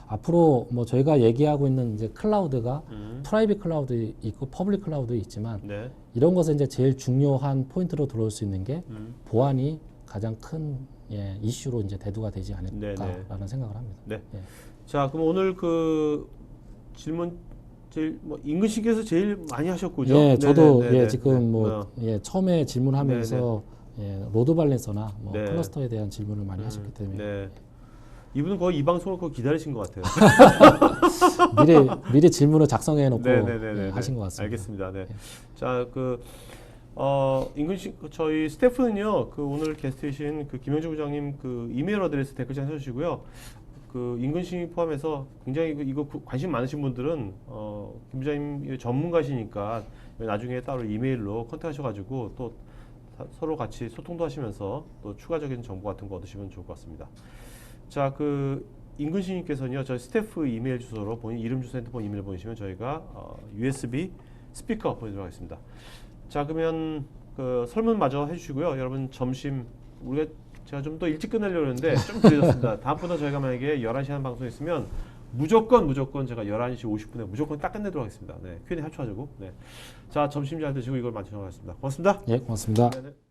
앞으로 뭐 저희가 얘기하고 있는 이제 클라우드가 프라이빗 클라우드 있고 퍼블릭 클라우드 있지만 네. 이런 것에 이제 제일 중요한 포인트로 들어올 수 있는 게 보안이 가장 큰 예, 이슈로 이제 대두가 되지 않을까라는 생각을 합니다. 네. 예. 자, 그럼 오늘 그 질문 제일 뭐 인근 씨께서 제일 많이 하셨고, 그죠? 예, 저도 네, 네, 예, 네, 지금 네. 뭐 예, 처음에 질문하면서 예, 로드 밸런서나 뭐 네. 클러스터에 대한 질문을 많이 하셨기 때문에 네. 이분은 거의 이 방송을 거의 기다리신 것 같아요. 미리 질문을 작성해 놓고 네. 하신 것 같습니다. 알겠습니다. 네. 자, 인근 씨, 저희 스태프는요, 그 오늘 게스트이신 그 김영주 부장님 그 이메일 어드레스 댓글창에 써주시고요. 그 인근 씨 포함해서 굉장히 이거 관심 많으신 분들은 김 부장님 전문가시니까 나중에 따로 이메일로 컨택하셔가지고 또 서로 같이 소통도 하시면서 또 추가적인 정보 같은 거 얻으시면 좋을 것 같습니다. 자, 그 인근 씨님께서는요, 저희 스태프 이메일 주소로 본인 이름, 주소, 핸드폰 이메일 보내시면 저희가 USB 스피커 보내드리도록 하겠습니다. 자, 그러면 그 설문 마저 해주시고요. 여러분 점심 제가 좀 더 일찍 끝내려고 했는데 좀 늦었습니다. 다음부터 저희가 만약에 11시 하는 방송 있으면 무조건 제가 11시 50분에 무조건 딱 끝내도록 하겠습니다. 네, Q&A 합쳐가지고. 네. 자, 점심 잘 드시고 이걸 마치도록 하겠습니다. 고맙습니다. 예, 고맙습니다. 네, 네.